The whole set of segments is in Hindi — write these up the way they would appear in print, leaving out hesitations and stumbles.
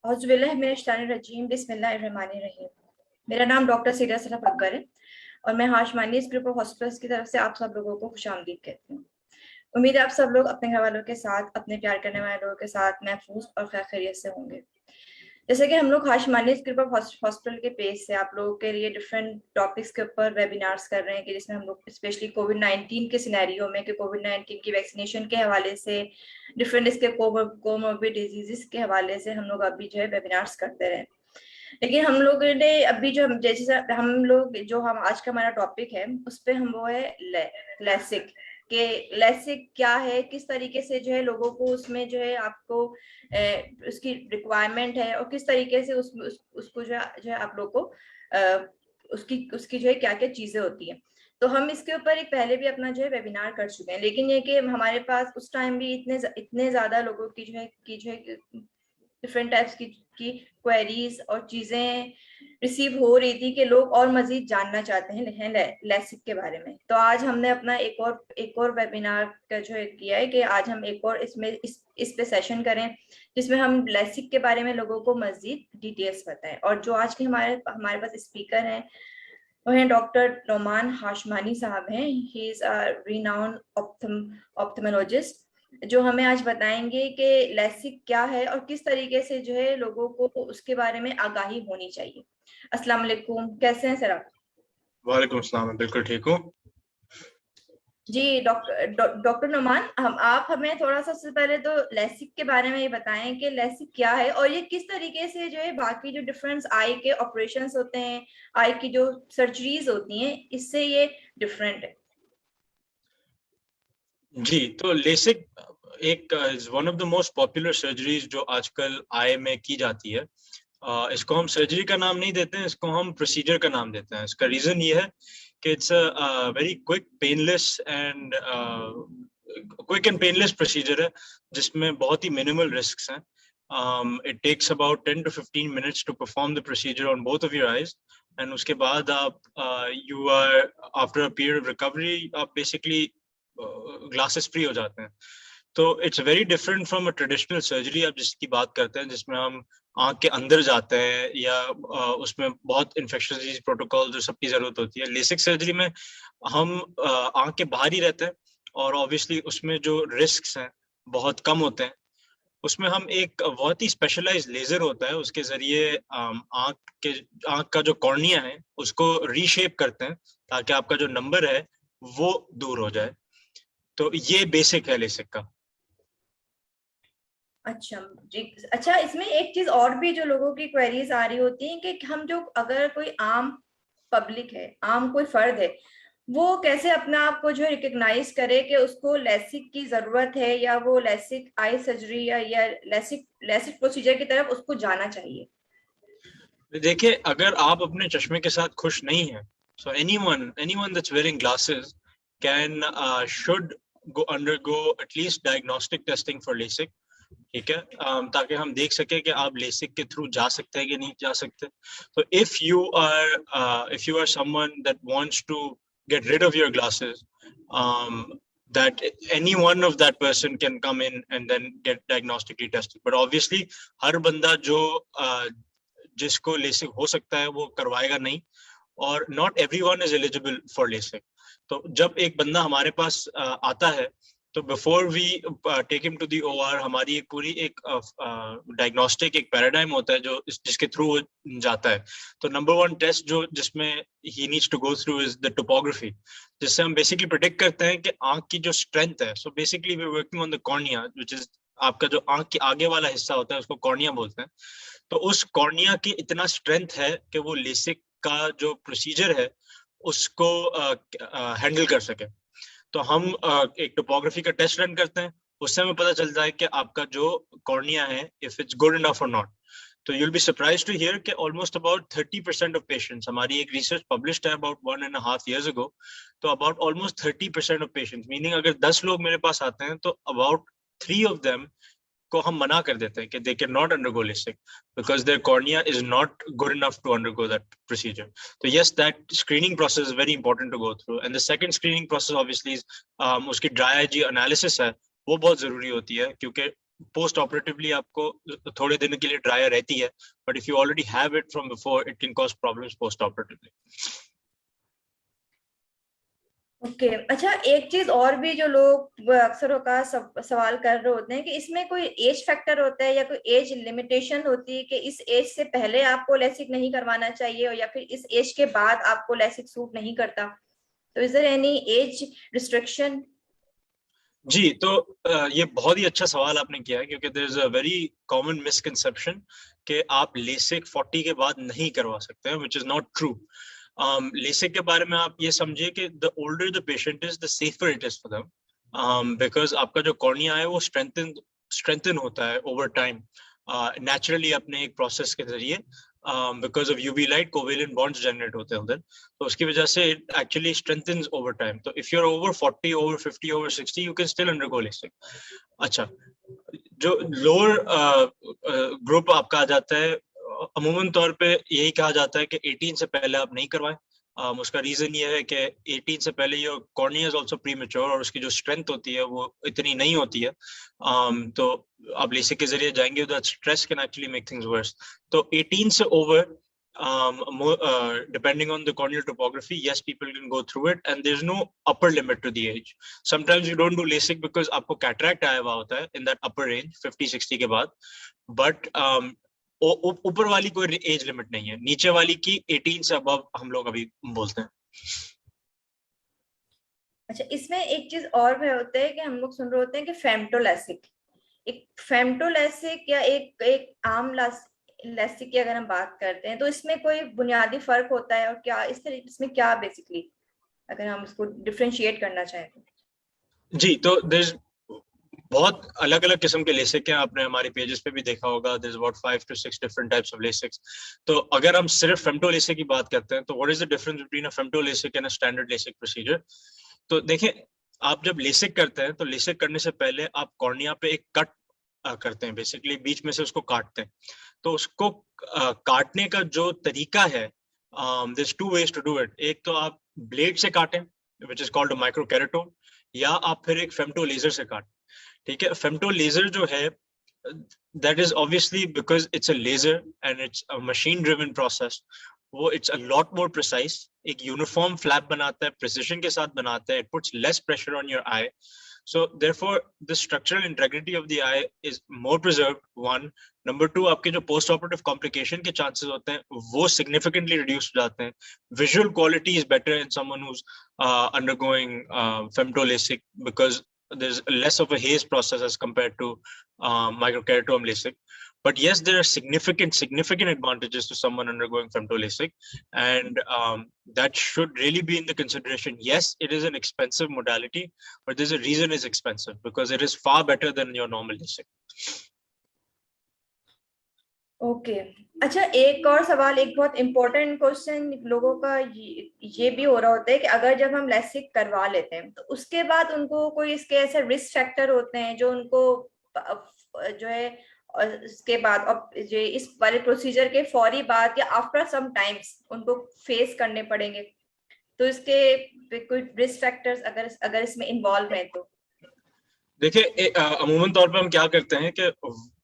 औज़ुबिल्लाहिमिनश्शैतानिर्रजीम बिस्मिल्लाहिर्रहमानिर्रहीम। मेरा नाम डॉक्टर सीरिया सरफ अकबर है और मैं हाशमानीज ग्रुप ऑफ हॉस्पिटल्स की तरफ से आप सब लोगों को खुशामदीद कहती हूँ। उम्मीद है आप सब लोग अपने घर वालों के साथ, अपने प्यार करने वाले लोगों के साथ महफूज और खैर खैरियत से होंगे। जैसे कि हम लोग हाशमानीज ग्रुप ऑफ हॉस्पिटल के पेज से आप लोगों के लिए डिफरेंट टॉपिक्स के ऊपर वेबिनार्स कर रहे हैं कि जिसमें हम लोग स्पेशली कोविड-19 के सिनेरियो में कि कोविड-19 की वैक्सीनेशन के हवाले से डिफरेंट इसके कोमोर्बिड डिजीजेस के हवाले से हम लोग अभी जो है वेबिनार्स करते रहे। लेकिन हम लोग ने अभी जो जैसे हम लोग जो हम आज का हमारा टॉपिक है उस पे हम वो है लेसिक के लेसिक क्या है, किस तरीके से जो है लोगों को उसमें जो है आपको उसकी रिक्वायरमेंट है और किस तरीके से उसको जो है आप लोग को उसकी जो है क्या क्या चीजें होती है। तो हम इसके ऊपर एक पहले भी अपना जो है वेबिनार कर चुके हैं, लेकिन ये कि हमारे पास उस टाइम भी इतने ज्यादा लोगों की जो है डिफरेंट टाइप्स की क्वेरीज और चीजें रिसीव हो रही थी कि लोग और मजीद जानना चाहते हैं लेसिक के बारे में। तो आज हमने अपना एक और वेबिनार का जो है किया है कि आज हम एक और इस पे सेशन करें जिसमें हम लेसिक के बारे में लोगों को मजीद डिटेल्स बताएं। और जो आज के हमारे पास स्पीकर हैं वो हैं डॉक्टर नोमान हाशमानी साहब हैं। He is a renowned ophthalmologist जो हमें आज बताएंगे कि लेसिक क्या है और किस तरीके से जो है लोगों को उसके बारे में आगाही होनी चाहिए। अस्सलाम वालेकुम, कैसे हैं सर आप? वालेकुम अस्सलाम, बिल्कुल ठीक हूँ जी डॉक्टर नोमान, आप हमें थोड़ा सा सबसे पहले तो लेसिक के बारे में ये बताएं कि लेसिक क्या है और ये किस तरीके से जो है बाकी जो डिफरेंट आई के ऑपरेशंस होते हैं, आई की जो सर्जरीज होती हैं, इससे ये डिफरेंट है। जी। तो लेसिक एक one of the most popular surgeries जो आजकल आई में की जाती है। इसको हम सर्जरी का नाम नहीं देते हैं, इसको हम प्रोसीजर का नाम देते हैं। इसका रीजन ये है कि it's a very quick and painless procedure है जिसमें बहुत ही मिनिमल रिस्क्स हैं। It takes about 10 to 15 minutes to perform the procedure on both of your eyes, and उसके बाद आप you are after a period of recovery आप basically ग्लासेस फ्री हो जाते हैं। तो it's very different from a traditional surgery आप जिसकी बात करते हैं, जिसमें हम आंख के अंदर जाते हैं या उसमें बहुत इन्फेक्शियस डिजीज प्रोटोकॉल जो सबकी जरूरत होती है। लेसिक सर्जरी में हम आंख के बाहर ही रहते हैं और ऑब्वियसली उसमें जो रिस्क्स हैं बहुत कम होते हैं। उसमें हम एक बहुत ही स्पेशलाइज्ड लेजर होता है, उसके जरिए आंख का जो कॉर्निया है उसको रीशेप करते हैं ताकि आपका जो नंबर है वो दूर हो जाए। तो ये बेसिक है लेसिक का। अच्छा जी। अच्छा, इसमें एक चीज और भी जो लोगों की क्वेरीज आ रही होती है कि हम जो अगर कोई आम पब्लिक है, आम कोई फर्द है, वो कैसे अपने आप को जो रिकग्नाइज करे कि उसको लेसिक की जरूरत है या वो लेसिक आई सर्जरी या लेसिक प्रोसीजर की तरफ उसको जाना चाहिए। देखिए, अगर आप अपने चश्मे के साथ खुश नहीं हैं, so anyone that's wearing glasses can should undergo at least diagnostic testing for LASIK। ठीक है, ताकि हम देख सके कि आप लेसिक के थ्रू जा सकते हैं कि नहीं जा सकते। तो if you are someone that wants to get rid of your glasses, that any one of that person can come in and then get diagnostically tested, but obviously हर बंदा जो जिसको लेसिक हो सकता है वो करवाएगा नहीं, और not everyone is eligible for LASIK। तो जब एक बंदा हमारे पास आता है तो before we take him to the OR हमारी एक पूरी एक डायग्नोस्टिक एक पैराडाइम होता है जो जिसके थ्रू वो जाता है। तो नंबर 1 टेस्ट जो जिसमें he needs to go through is the topography, जिससे हम बेसिकली प्रेडिक्ट करते हैं कि आंख की जो स्ट्रेंथ है। So basically we are working on the cornea, which is आपका जो आंख के आगे वाला हिस्सा होता है उसको कॉर्निया बोलते हैं। तो उस कॉर्निया की इतना स्ट्रेंथ है कि वो लेसिक का जो प्रोसीजर है उसको हैंडल कर सके। तो हम एक टोपोग्राफी का टेस्ट रन करते हैं, उससे हमें पता चलता है कि आपका जो कॉर्निया है इफ इट्स गुड इनफ और नॉट। तो you'll be surprised to hear कि almost about 30% of patients, हमारी एक research published है about 1.5 years ago, तो about almost 30% of patients, meaning अगर 10 लोग मेरे पास आते हैं तो about 3 of them को हम मना कर देते हैं कि they cannot undergo LASIK because their cornea is not good enough to undergo that procedure. So yes, that screening process is very important to go through, and the second screening process obviously is उसकी dry eye analysis है, वो बहुत जरूरी होती है क्योंकि पोस्ट ऑपरेटिवली आपको थोड़े दिन के लिए ड्रायर रहती है, but if you already have it from before it can cause problems post operatively. Okay अच्छा, एक चीज और भी जो लोग अक्सर का सवाल कर रहे होते हैं कि इसमें कोई एज फैक्टर होता है या कोई एज लिमिटेशन होती है कि इस एज से पहले आपको लेसिक नहीं करवाना चाहिए या फिर इस एज के बाद आपको लेसिक सूट नहीं करता, तो is there any age restriction? जी, तो ये बहुत ही अच्छा सवाल आपने किया है, क्योंकि there is a very common misconception कि आप लेसिक 40 के बाद नहीं करवा सकते हैं, which is not true. LASIK के बारे में आप ये समझिए कि the older the patient is the safer it is for them, because आपका जो कॉर्निया है वो स्ट्रेंथन होता है ओवर टाइम नेचुरली अपने एक प्रोसेस के जरिए, because of UV light covalent bonds generate होते हैं उधर, तो उसकी वजह से it actually strengthens over time. तो if you are over 40 over 50 over 60 you can still undergo LASIK. अच्छा, जो लोअर ग्रुप आपका आ जाता है, अमूमन तौर पे यही कहा जाता है कि 18 से पहले आप नहीं करवाएं। उसका रीजन ये है कि 18 से पहले your cornea is also premature और उसकी जो स्ट्रेंथ होती है वो इतनी नहीं होती है, तो आप लेसिक के जरिए जाएंगे, that stress can actually make things verse. तो 18 से over, depending on the corneal topography, yes, people can go through it, and there's no upper limit to the age. Sometimes you don't do LASIK because आपको cataract आया हुआ होता है in that upper range 50-60 के बाद, but ऊपर वाली कोई एज लिमिट नहीं है, नीचे वाली की 18 से अबव हम लोग अभी बोलते हैं। अच्छा, इसमें एक चीज और भी होता है कि हम लोग सुन रहे होते हैं कि फेमटोलेसिक, एक फेमटोलेसिक या एक एक आम लेसिक की अगर हम बात करते हैं तो इसमें कोई बुनियादी फर्क होता है और क्या इसमें क्या बेसिकली अगर हम इसको डिफरेंशिएट करना चाहें तो? जी, तो there's बहुत अलग अलग किस्म के लेसिक हैं, आपने हमारे पेजेस पे भी देखा होगा, there's about 5 to 6 different types of LASIK। तो अगर हम सिर्फ फेमटोलेसिक की बात करते हैं तो what is the difference between a femtolasic and a standard LASIK procedure? तो देखें, आप जब लेसिक करते हैं तो लेसिक करने से पहले आप कॉर्निया पे एक कट करते हैं, बेसिकली बीच में से उसको काटते हैं। तो उसको काटने का जो तरीका है, there's two ways to do it। एक तो आप ब्लेड से काटें which is called a microkeratome, या आप फिर एक फेमटो लेजर से काटें। ठीक है, फेमटो लेजर जो है that is obviously because it's a laser and it's a machine driven process, वो it's a lot more precise, एक uniform flap बनाता है, precision के साथ बनाता है, it puts less pressure on your eye, so therefore the structural integrity of the eye is more preserved, one। number two, आपके जो post operative complication के chances होते हैं वो significantly reduce हो जाते हैं, visual quality is better in someone who's undergoing femtolasic because there's less of a haze process as compared to microkeratome LASIK. But yes, there are significant advantages to someone undergoing femtolasic, and that should really be in the consideration. Yes, it is an expensive modality, but there's a reason it's expensive because it is far better than your normal LASIK. Okay अच्छा, एक और सवाल, एक बहुत इंपॉर्टेंट क्वेश्चन लोगों का ये भी हो रहा होता है कि अगर जब हम लेसिक करवा लेते हैं तो उसके बाद उनको कोई इसके ऐसे रिस्क फैक्टर होते हैं जो उनको जो है इसके बाद अब जो इस वाले प्रोसीजर के फौरी बाद या आफ्टर सम टाइम्स उनको फेस करने पड़ेंगे, तो इसके कोई रिस्क फैक्टर्स अगर इसमें इन्वॉल्व हैं तो? देखिए, अमूमन तौर पे हम क्या करते हैं कि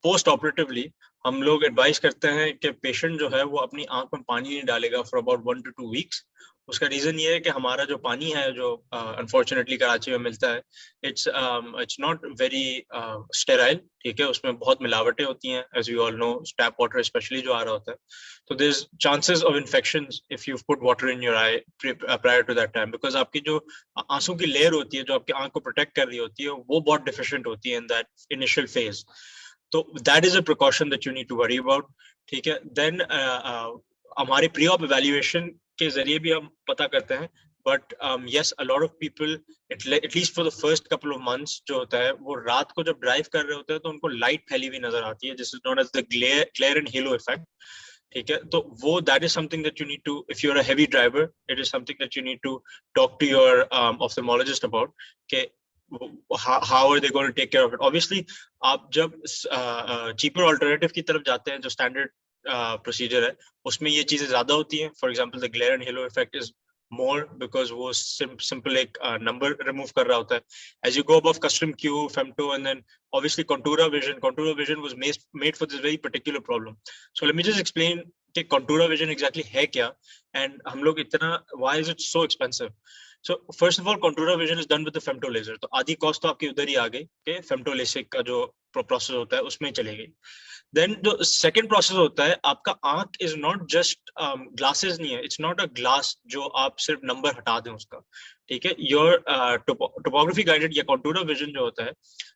पोस्ट ऑपरेटिवली हम लोग एडवाइस करते हैं कि पेशेंट जो है वो अपनी आंख में पानी नहीं डालेगा फॉर अबाउट 1 to 2 weeks। उसका रीजन ये है कि हमारा जो पानी है जो अनफॉर्चुनेटली कराची में मिलता है, इट्स नॉट वेरी स्टेराइल। ठीक है, उसमें बहुत मिलावटें होती हैं, as you all know, tap water specially जो आ रहा होता है, तो there is chances of infections if you put water in your eye prior to that time, because आपकी जो आंसू की लेयर होती है जो आपकी आंख को प्रोटेक्ट कर रही होती है वो बहुत डिफिशिएंट होती है in that initial phase, so that is a precaution that you need to worry about. ठीक है, देन हमारे प्री ऑप इवैल्यूएशन के जरिए भी हम पता करते हैं, but yes, a lot of people at least for the first couple of months जो होता है वो रात को जब ड्राइव कर रहे होते हैं तो उनको लाइट फैली हुई नजर आती है, this is known as the glare and halo effect। ठीक है, तो वो that is something that you need to, if you're a heavy driver, it is something that you need to talk to your ophthalmologist about कि how are they going to take care of it। obviously आप जब cheaper alternative की तरफ जाते हैं जो standard प्रोसीजर है उसमें ये चीजें ज्यादा होती हैं, for example the glare and hello effect is more because वो simple एक number remove कर रहा होता है. As you go above custom Q, femto, and then obviously Contura Vision was made for this very particular problem. So let me just explain कि Contura Vision exactly है क्या, and हम लोग इतना, why is it so expensive? So first of all, Contura Vision is done with the femto laser. तो आधी cost तो आपकी उधर ही आ गई कि femto LASIK का जो process होता है उसमें चली गई. Then जो second process होता है, आपका आंख is not just glasses नहीं है, it's not a glass जो आप सिर्फ number हटा दें उसका, ठीक है. Your topography guided या Contura Vision जो होता है,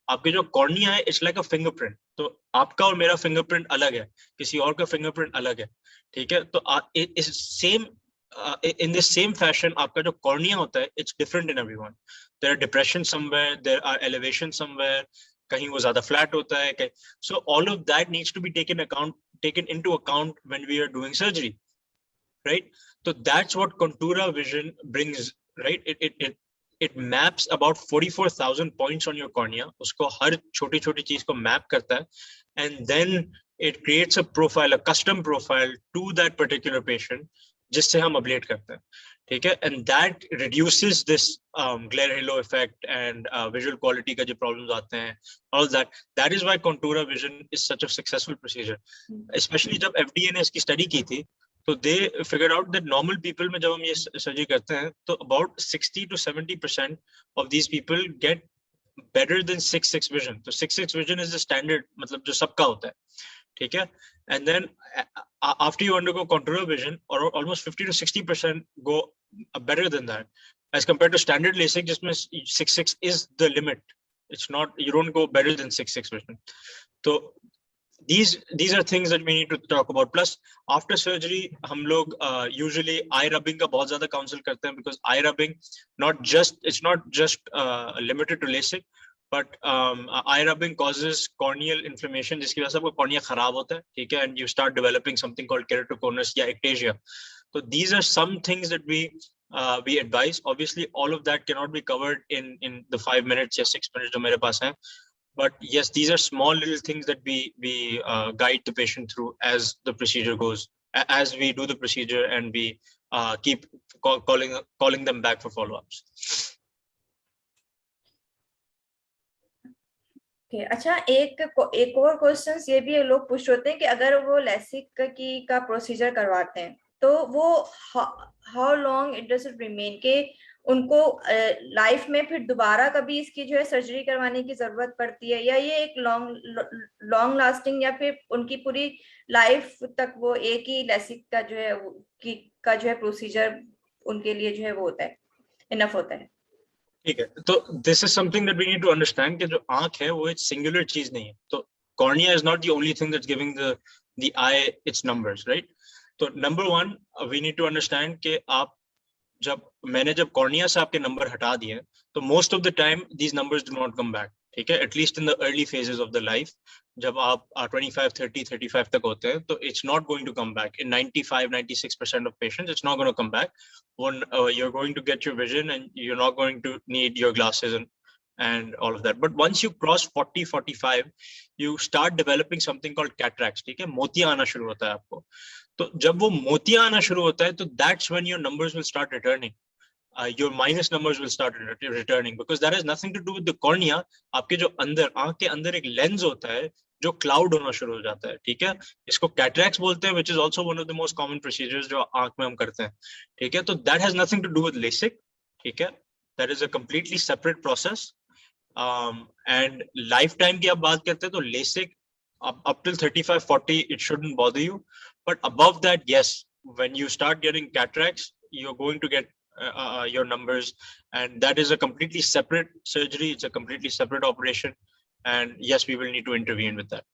आपके जो cornea है, it's like a fingerprint. तो आपका और मेरा fingerprint अलग है, किसी और का fingerprint अलग है, ठीक है. तो इस same in the same fashion, आपका जो cornea होता है, it's different in everyone. There are depressions somewhere, there are elevations somewhere, कहीं वो ज़्यादा flat होता है. So all of that needs to be taken into account when we are doing surgery, right? So that's what Contura Vision brings, right? It maps about 44,000 points on your cornea. उसको हर छोटी-छोटी चीज को map करता है, and then it creates a profile, a custom profile to that particular patient, जिससे हम ablate करते हैं, ठीक है. And that reduces this glare halo effect and visual quality का जो problems आते हैं, all that. That is why Contura Vision is such a successful procedure. Especially जब FDA ने इसकी study की थी, तो they figured out that normal people में जब हम ये surgery करते हैं, तो about 60 to 70% of these people get better than 6/6 vision. तो 6/6 vision is the standard, मतलब जो सबका होता है, ठीक है. And then after you undergo Contura Vision, or almost 50 to 60% go better than that, as compared to standard LASIK, जिसमें 6/6 is the limit. It's not, you don't go better than 6/6 vision. So these are things that we need to talk about. Plus after surgery हम लोग usually eye rubbing का बहुत ज़्यादा counsel करते हैं, because eye rubbing it's not just limited to LASIK, but eye rubbing causes corneal inflammation, जिसकी वजह से आपका cornea खराब होता है, ठीक है, and you start developing something called keratoconus या ectasia. So these are some things that we advise. Obviously all of that cannot be covered in the 5 minutes or 6 minutes जो मेरे पास हैं. But yes, these are small little things that we guide the patient through as the procedure goes, as we do the procedure, and we keep calling them back for follow-ups. Okay, अच्छा, एक और क्वेश्चंस ये भी लोग पूछ होते हैं कि अगर वो LASIK का प्रोसीजर करवाते हैं, तो वो how long it does it remain, के उनको लाइफ में फिर दोबारा कभी इसकी जो है सर्जरी करवाने की जरूरत पड़ती है, या ये एक लॉन्ग लास्टिंग, या फिर उनकी पूरी लाइफ तक वो एक ही LASIK का जो है प्रोसीजर उनके लिए जो है वो होता है, इनफ होता है. ठीक है, तो this is something that we need to understand कि जो आंख है वो एक सिंगुलर चीज नहीं है. तो cornea is not the only thing that's giving the eye its numbers, right. तो number one, we need to understand कि आप मैंने जब कॉर्निया से आपके नंबर हटा दिए, तो most of the time these numbers do not come back, ठीक है, at least in the early phases of the life. जब आप 25, 30, 35 तक होते हैं, तो it's not going to come back. In 95, 96% of patients, it's not going to come back. When you're going to get your vision, and you're not going to need your glasses and all of that. But once you cross 40, 45, you start developing something called cataracts, ठीक है, मोतिया आना शुरू होता है आपको. तो जब वो मोतिया आना शुरू होता है, तो that's when your numbers will start returning. Your minus numbers will start returning, because that has nothing to do with the cornea. आपके जो अंदर, आंख के अंदर एक लेंस होता है जो क्लाउड होना शुरू हो जाता है, ठीक है. इसको कैटरैक्ट्स बोलते हैं, which is also one of the most common procedures जो आंख में हम करते हैं, ठीक है. तो that has nothing to do with LASIK, ठीक है. That is a completely separate process. And lifetime की आप बात करते हैं, तो LASIK up till 35, 40, it shouldn't bother you. But above that, yes, when you start getting cataracts, you're going to get your numbers, and that is a completely separate surgery. It's a completely separate operation, and yes, we will need to intervene with that.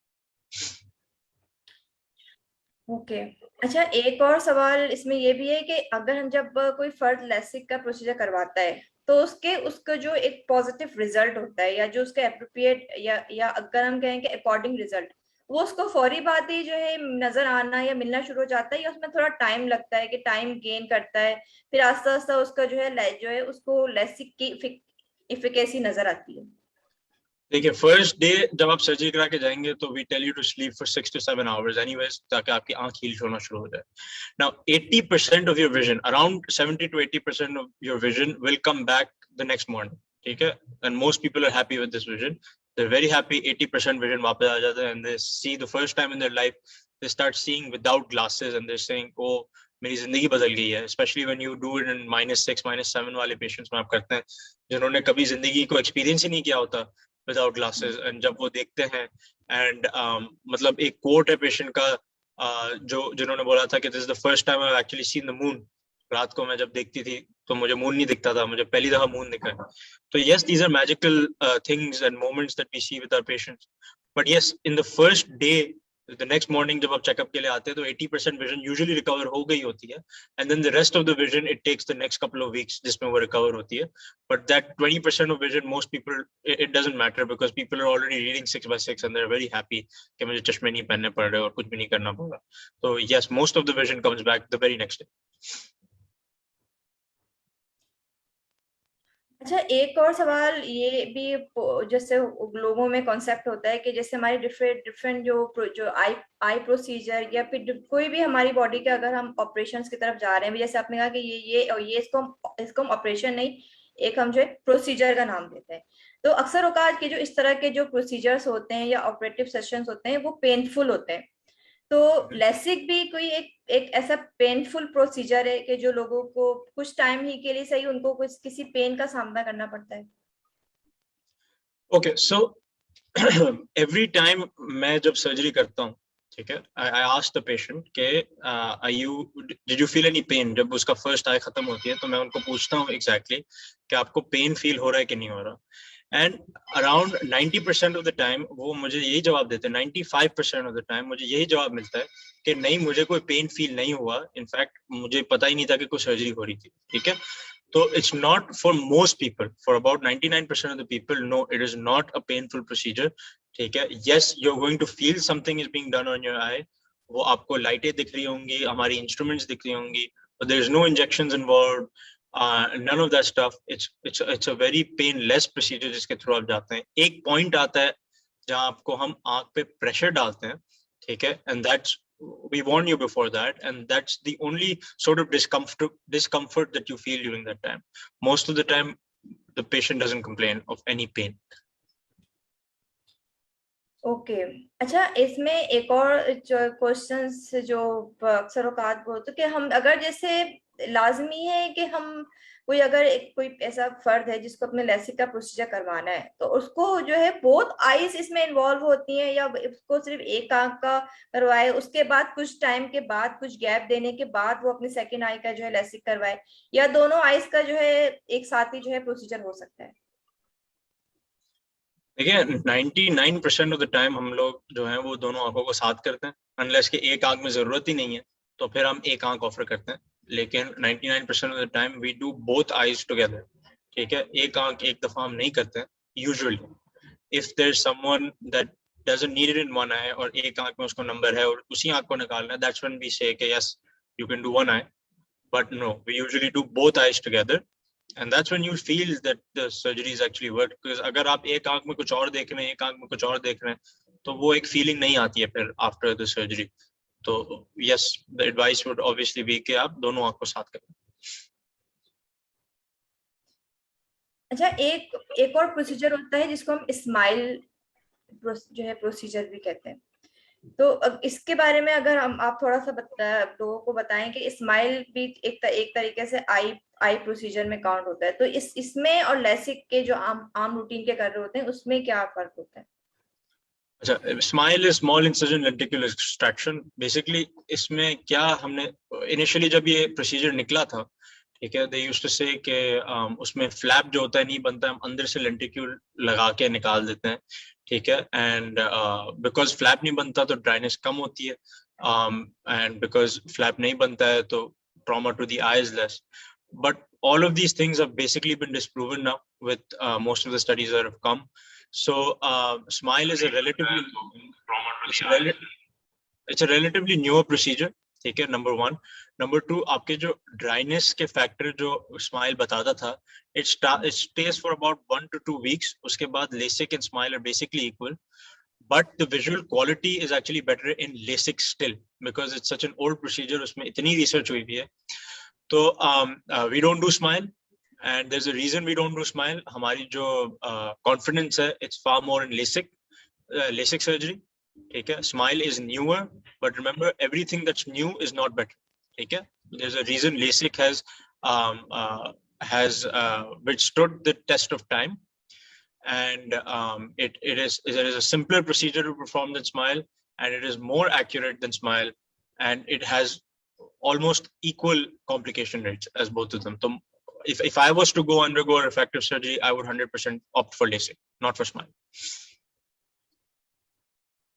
Okay. अच्छा, एक और सवाल इसमें ये भी है कि अगर हम जब कोई फर्द LASIK का प्रोसीजर करवाता है, तो उसका जो एक पॉजिटिव रिजल्ट होता है, या जो उसका एप्रोप्रिएट या अगर हम कहें कि अकॉर्डिंग रिजल्ट, वो उसको फौरी बात ही जो है नजर आना या मिलना शुरू हो जाता है, या उसमें थोड़ा टाइम लगता है कि टाइम गेन करता है, फिर आस्ता आस्ता उसका जो है उसको LASIK की इफिकेसी नजर आती है? देखिए फर्स्ट डे जब आप सर्जरी करा के जाएंगे तो we tell you to sleep for 6 to 7 hours anyways, ताकि आपकी आंख हील होना शुरू हो जाए. Now 80% of your vision, around 70 to 80% of your vision will come back the next morning. ठीक है, and most people are happy with this vision. They're very happy. 80% vision वापस आ जाता है, and they see the first time in their life they start seeing without glasses and they're saying, oh मेरी जिंदगी बदल गई है. Especially when you do it in -6 -7 वाले patients में आप करते हैं जिन्होंने कभी जिंदगी को एक्सपीरियंस ही नहीं किया होता विदाउट ग्लासेस, एंड जब वो देखते हैं एंड मतलब एक कोट है पेशेंट का जो जिन्होंने बोला था कि this is the first time I actually seen the moon. रात को मैं जब देखती थी तो मुझे मून नहीं दिखता था, मुझे पहली दफा मून दिखा है. तो yes, these are magical things and moments that we see with our patients. But yes, in the first day the next morning जब आप चेकअप के लिए आते हैं तो 80% विजन यूजुअली रिकवर हो गई होती है, and then the rest of the vision it takes the next couple of weeks जिसमें वो रिकवर होती है. But that 20% of vision, most people, it doesn't matter because people are already reading 6x6 and they're very happy कि मुझे चश्मे नहीं पहनने पड़ रहे और कुछ भी नहीं करना पड़ रहा. So yes, most of the vision comes back the very next day. अच्छा, एक और सवाल ये भी जैसे लोगों में कॉन्सेप्ट होता है कि जैसे हमारे डिफरेंट डिफरेंट जो आई प्रोसीजर या फिर कोई भी हमारी बॉडी के अगर हम ऑपरेशंस की तरफ जा रहे हैं, जैसे आपने कहा कि ये इसको हम ऑपरेशन नहीं, एक हम जो प्रोसीजर का नाम देते हैं. तो अक्सर औकात के जो इस तरह के जो प्रोसीजर्स होते हैं या ऑपरेटिव सेशंस होते हैं वो पेनफुल होते हैं. तो लेसिक भी कोई एक ऐसा पेनफुल प्रोसीजर है कि जो लोगों को कुछ टाइम ही के लिए सही उनको कुछ किसी पेन का सामना करना पड़ता है? Okay, so every time मैं जब सर्जरी करता हूँ, ठीक है, I ask the patient के did you feel any pain? जब उसका फर्स्ट आई खत्म होती है तो मैं उनको पूछता हूँ exactly कि आपको पेन फील हो रहा है कि नहीं हो रहा. And around 90% of the time वो मुझे यही जवाब देते हैं. 95% ऑफ द टाइम मुझे यही जवाब मिलता है कि नहीं, मुझे कोई पेन फील नहीं हुआ, इनफैक्ट मुझे पता ही नहीं था कि कोई सर्जरी हो रही थी. ठीक है, तो it's not for most people, for about 99% of the people, no, it is not a painful procedure. ठीक है, yes, you are going to feel something is being done on your eye. वो आपको लाइटें दिख रही होंगी, हमारी इंस्ट्रूमेंट्स दिख रही होंगी, but there is no injections involved. None of that stuff. It's a very painless procedure जिसके थ्रू आप जाते हैं. एक पॉइंट आता है जहां आपको हम आंख पे प्रेशर डालते हैं, ठीक है, and that's, we warn you before that, and that's the only sort of discomfort that you feel during that time. Most of the time the patient doesn't complain of any pain. Okay. अच्छा, इसमें एक और क्वेश्चंस जो अक्सर औकात वो तो कि हम अगर जैसे लाजमी है कि हम कोई अगर कोई ऐसा फर्द है जिसको अपने लेसिक का प्रोसीजर करवाना है तो उसको जो है बोथ आईज इसमें इन्वॉल्व होती हैं, या उसको सिर्फ एक आंख का करवाए उसके बाद कुछ टाइम के बाद कुछ गैप देने के बाद वो अपनी सेकेंड आई का जो है लेसिक करवाए, या दोनों आईज का जो है एक साथ ही जो है प्रोसीजर हो सकता है? देखिए 99% ऑफ द टाइम हम लोग जो है वो दोनों आंखों को साथ करते हैं, अनलेस कि एक आंख में जरूरत ही नहीं है तो फिर हम एक आंख ऑफर करते हैं. लेकिन 99% of the time we do both eyes together. ठीक है, एक आंख एक दफा हम नहीं करते हैं usually. If there is someone that doesn't need it in one eye और एक आंख में उसको नंबर है और उसी आंख को निकालना है, दैट्स व्हेन वी से कि yes you can do one eye, but no, we usually do both eyes together. And that's when you feel that the surgery is actually worked. Because अगर आप एक आंख में कुछ और देख रहे हैं, एक आंख में कुछ और देख रहे हैं, तो वो एक फीलिंग नहीं आती है फिर आफ्टर द सर्जरी. तो yes, the advice would obviously be कि आप दोनों आंख को साथ करें. अच्छा, एक और प्रोसीजर होता है जिसको हम स्माइल जो है प्रोसीजर भी कहते हैं. तो इसके बारे में अगर आप थोड़ा सा लोगों को बताएं कि स्माइल भी एक तरीके से आई प्रोसीजर में काउंट होता है. तो इसमें और लेसिक के जो आम रूटीन के कर रहे होते हैं उसमें क्या फर्क होता है? अच्छा, smile is small incision lenticular extraction. Basically इसमें क्या, हमने इनिशियली जब ये प्रोसीजर निकला था, ठीक है, दे यूज्ड टू से कि उसमें फ्लैप जो होता है नहीं बनता, हम अंदर से लेंटिक्यूल लगा के निकाल देते हैं. ठीक है, एंड बिकॉज फ्लैप नहीं बनता तो ड्राइनेस कम होती है, एंड बिकॉज फ्लैप नहीं बनता है तो trauma to the eye is less. But all of these things have basically been disproven now with most of the studies that have come. So smile is a relatively newer procedure. Okay, number one. Number 2, आपके जो ड्राइनेस के फैक्टर जो स्माइल बताता था, it stays for about 1 to 2 weeks. उसके बाद LASIK and smile are basically equal, but the visual quality is actually better in LASIK still because it's such an old procedure. उसमें इतनी research हुई भी है. तो we don't do smile, and there's a reason we don't do smile. हमारी जो confidence है, it's far more in LASIK surgery. ठीक है, smile is newer, but remember everything that's new is not better. ठीक है, there's a reason LASIK has withstood the test of time, and it is a simpler procedure to perform than smile, and it is more accurate than smile, and it has almost equal complication rates as both of them. So if I was to go undergo a refractive surgery, I would 100% opt for LASIK, not for smile.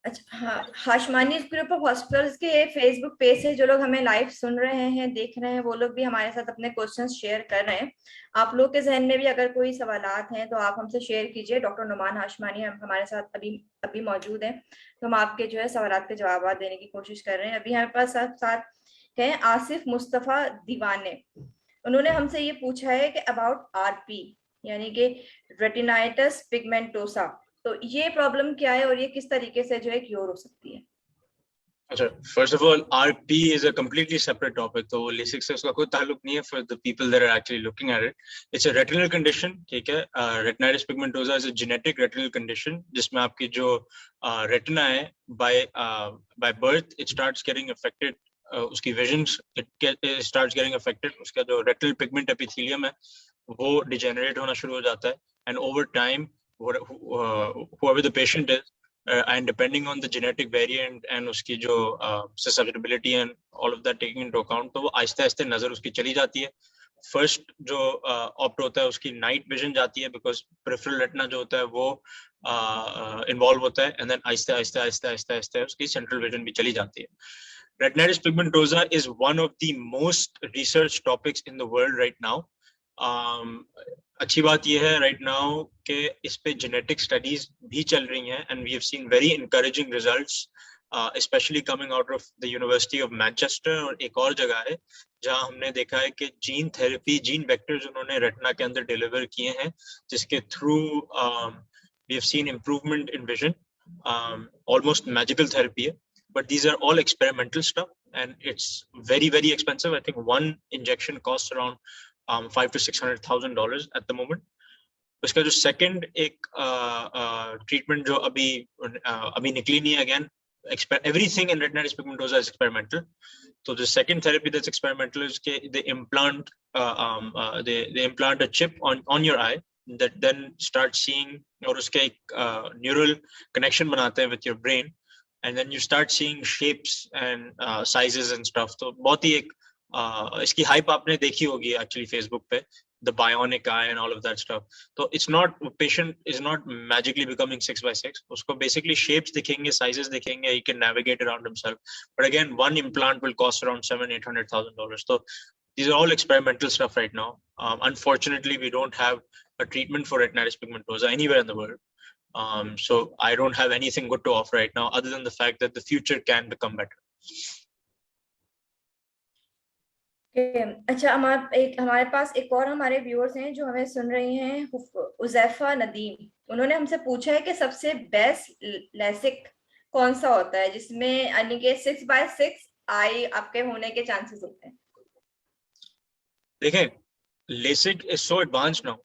अच्छा, हाँ, हाशमानी ग्रुप ऑफ हॉस्पिटल्स के फेसबुक पेज से जो लोग हमें लाइव सुन रहे हैं, देख रहे हैं, वो लोग भी हमारे साथ अपने क्वेश्चंस शेयर कर रहे हैं. आप लोग के जहन में भी अगर कोई सवालात हैं तो आप हमसे शेयर कीजिए. डॉक्टर नुमान हाशमानी हमारे साथ अभी मौजूद हैं, तो हम आपके जो है सवालात के जवाब देने की कोशिश कर रहे हैं. अभी हमारे पास साथ हैं आसिफ मुस्तफा दीवाने. उन्होंने हमसे ये पूछा है कि अबाउट आरपी यानी कि रेटिनाइटिस पिगमेंटोसा, तो ये प्रॉब्लम क्या है और ये किस तरीके से जो है क्योर हो सकती है? अच्छा, first of all, RP is a completely separate topic. तो LASIK से उसका कोई ताल्लुक नहीं है for the people that are actually looking at it. It's a retinal condition, ठीक है. Retinitis pigmentosa is a genetic retinal condition जिसमें आपकी जो retina है by birth it starts getting affected. उसकी visions it starts getting affected. उसका जो retinal pigment epithelium है वो degenerate होना शुरू हो जाता है, and over time whoever the patient is, and depending on the genetic variant and उसकी जो susceptibility and all of that taking into account, तो वो आहिस्ते आहिस्ते नजर उसकी चली जाती है. फर्स्ट जो ऑप्ट होता है उसकी नाइट विजन जाती है बिकॉज पेरिफेरल रेटिना जो होता है वो इन्वॉल्व होता है, एंड देन आहिस्ते आहिस्ते आहिस्ते आहिस्ते आहिस्ते उसकी सेंट्रल विजन भी चली जाती है. Retinitis pigmentosa is one of the most researched topics in the world right now. अच्छी बात यह है राइट नाउ कि इस पे जेनेटिक स्टडीज भी चल रही हैं, and we have seen very encouraging results, specially coming out of the University of Manchester. और एक और जगह है जहां हमने देखा है कि जीन थेरेपी, जीन वेक्टर्स उन्होंने रेटिना के अंदर डिलीवर किए हैं जिसके through we have seen improvement in vision. Almost magical therapy है, but these are all experimental stuff and it's very very expensive. I think one injection costs around $500,000 to $600,000 at the moment. उसका जो सेकंड एक ट्रीटमेंट जो अभी निकली नहीं है, again everything in retinitis pigmentosa is experimental. So the second therapy that's experimental is they implant they implant a chip on your eye that then starts seeing, और उसके एक neural connection बनाते हैं with your brain, and then you start seeing shapes and sizes and stuff. तो बहुत ही एक इसकी hype आपने देखी होगी actually Facebook पे, the bionic eye and all of that stuff. So it's not, patient is not magically becoming 6x6. उसको basically shapes दिखेंगे, sizes दिखेंगे, he can navigate around himself. But again, one implant will cost around $700,000-800,000. So these are all experimental stuff right now. Unfortunately, we don't have a treatment for retinitis pigmentosa anywhere in the world. So I don't have anything good to offer right now other than the fact that the future can become better. अच्छा, हमारे पास एक और हमारे व्यूअर्स हैं जो हमें सुन रही हैं, उज़ैफा नदीम. उन्होंने हमसे पूछा है कि सबसे बेस्ट लेसिक कौन सा होता है जिसमें यानी कि 6x6 आई आपके होने के चांसेस होते हैं. देखें, LASIK is so advance now,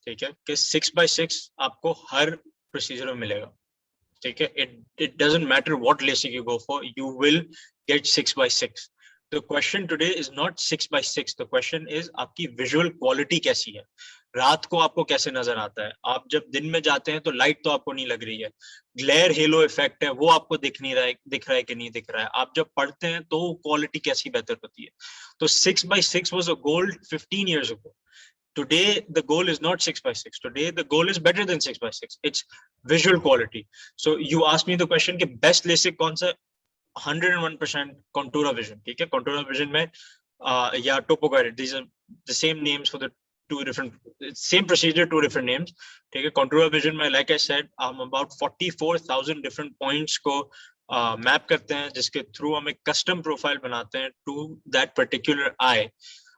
ठीक है, कि 6x6 आपको हर प्रोसीजर में मिलेगा. ठीक है, it doesn't matter what LASIK you go for, you will get 6x6. The question today is not 6x6. The question is आपकी विजुअल क्वालिटी कैसी है, रात को आपको कैसे नजर आता है. आप जब दिन में जाते हैं तो लाइट तो आपको नहीं लग रही है, ग्लेयर हेलो इफेक्ट है वो आपको दिख रहा है कि नहीं दिख रहा है. आप जब पढ़ते हैं तो क्वालिटी कैसी बेहतर होती है. तो 6x6 was a goal 15 years ago. Today the goal is not 6x6. Today the goal is better than 6x6. It's visual quality. So you asked me the question कि best LASIK कौन सा. 101% Contoura Vision. ठीक है, Contoura Vision में या TopoGuided, these are the same names for the same procedure, two different names. ठीक है, Contoura Vision में like I said, about 44,000 different points को मैप करते हैं, जिसके थ्रू हम एक कस्टम प्रोफाइल बनाते हैं टू दैट पर्टिकुलर आई,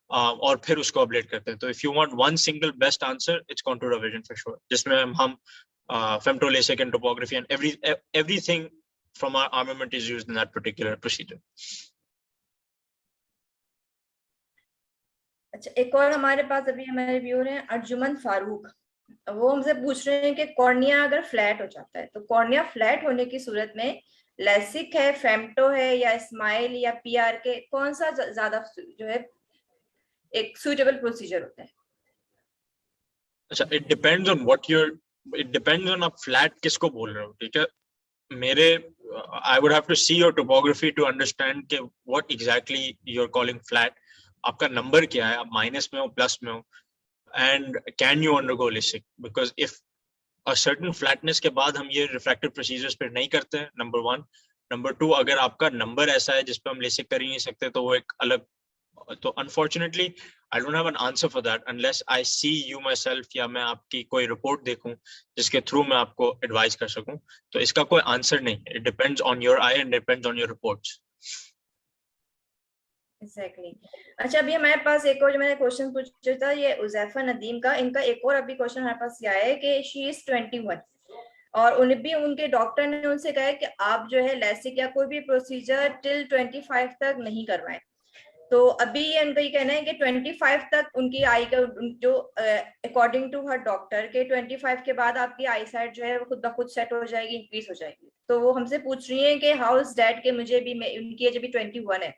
और फिर उसको अपडेट करते हैं. तो if you want one single best answer, it's contour vision for sure, जिसमें हम femtolasic and topography and everything from our armament is used in that particular procedure. अच्छा, एक और हमारे पास अभी हमारे व्यूअर हैं अर्जुमन फारूक. वो हमसे पूछ रहे हैं कि कॉर्निया अगर फ्लैट हो जाता है तो कॉर्निया फ्लैट होने की सूरत में लेसिक है, फेम्टो है, या स्माइल या पीआरके, कौन सा ज्यादा जो है एक सुटेबल प्रोसीजर होता है? अच्छा, it depends on आप फ्लैट किसको बोल रहे हो. ठीक है, मेरे I would have to see your topography to understand कि what exactly you're calling flat. आपका नंबर क्या है, आप माइनस में हो, प्लस में हो, and can you undergo LASIK? Because if a certain flatness के बाद हम ये refractive procedures पे नहीं करते हैं, number one. Number two, अगर आपका नंबर ऐसा है जिस पे हम LASIK कर ही नहीं सकते, तो वो एक अलग. तो unfortunately I don't have an answer for that unless I see you myself, या मैं आपकी कोई रिपोर्ट देखूं जिसके थ्रू मैं आपको एडवाइस कर सकूं. तो इसका कोई आंसर नहीं है. It depends on your eye and depends on your reports. Exactly. अच्छा, अभी हमारे पास एक और जो मैंने क्वेश्चन पूछा था ये उजैफा नदीम का, इनका एक और अभी क्वेश्चन हमारे पास आया है कि शी इज 21 और उन्हें भी उनके डॉक्टर ने उनसे कहा है कि आप जो है लेसिक या कोई भी प्रोसीजर टिल 25 तक नहीं करवाएं. तो अभी उनका ये कहना है कि 25 तक उनकी आई का जो अकॉर्डिंग टू हर डॉक्टर के 25 के बाद आपकी आई साइट जो है वो खुद ब खुद सेट हो जाएगी, इंक्रीज हो जाएगी. तो वो हमसे पूछ रही है कि हाउ इज दैट, के मुझे भी उनकी एज अभी 21 है,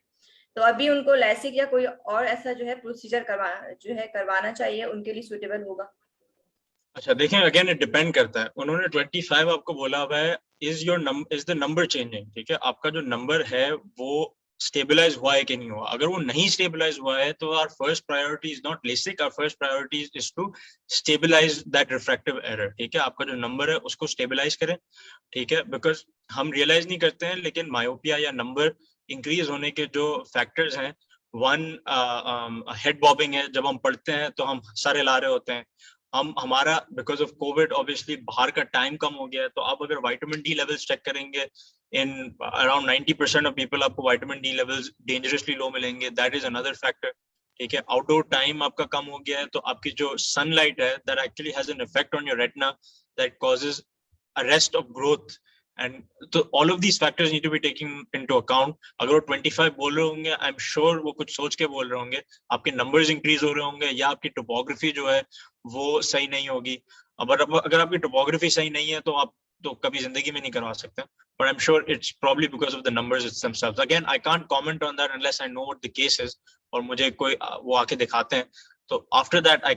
तो अभी उनको लेसिक या कोई और ऐसा जो है प्रोसीजर करवाना चाहिए, उनके लिए सुटेबल होगा? अच्छा, देखें, अगेन इट डिपेंड करता है. उन्होंने 25 आपको बोला हुआ है, इज द नंबर चेंजिंग. ठीक है, आपका जो नंबर है वो स्टेबलाइज हुआ है कि नहीं हुआ. अगर वो नहीं स्टेबलाइज हुआ है तो our first priority is not LASIK, our first priority is to stabilize that refractive error. ठीक है, आपका जो नंबर है उसको स्टेबलाइज करें. ठीक है, बिकॉज हम रियलाइज नहीं करते हैं, लेकिन मायोपिया या नंबर इंक्रीज होने के जो फैक्टर्स हैं, वन हेड बॉबिंग है. जब हम पढ़ते हैं तो हम सर हिला रहे होते हैं. हमारा बिकॉज ऑफ कोविड ऑब्वियसली बाहर का टाइम कम हो गया है. तो आप अगर विटामिन डी लेवल्स चेक करेंगे, इन अराउंड 90% ऑफ पीपल आपको विटामिन डी लेवल्स डेंजरसली लो मिलेंगे. That is another factor. ठीक है, आउटडोर टाइम आपका कम हो गया है, तो आपकी जो सनलाइट है that actually has an effect on your retina that causes arrest of growth. And तो all of these factors need to be taking into account. अगर वो 25 बोल रहे होंगे, आई एम श्योर वो कुछ सोच के बोल रहे होंगे. आपके नंबर्स इंक्रीज हो रहे होंगे या आपकी टोपोग्राफी जो है वो सही नहीं होगी. अगर आपकी टोपोग्राफी सही नहीं है तो आप तो कभी जिंदगी में नहीं करवा सकते. But I'm sure it's probably because of the numbers themselves. Again, I can't comment on that unless I know what the case is. और मुझे कोई वो आके दिखाते हैं. तो after that I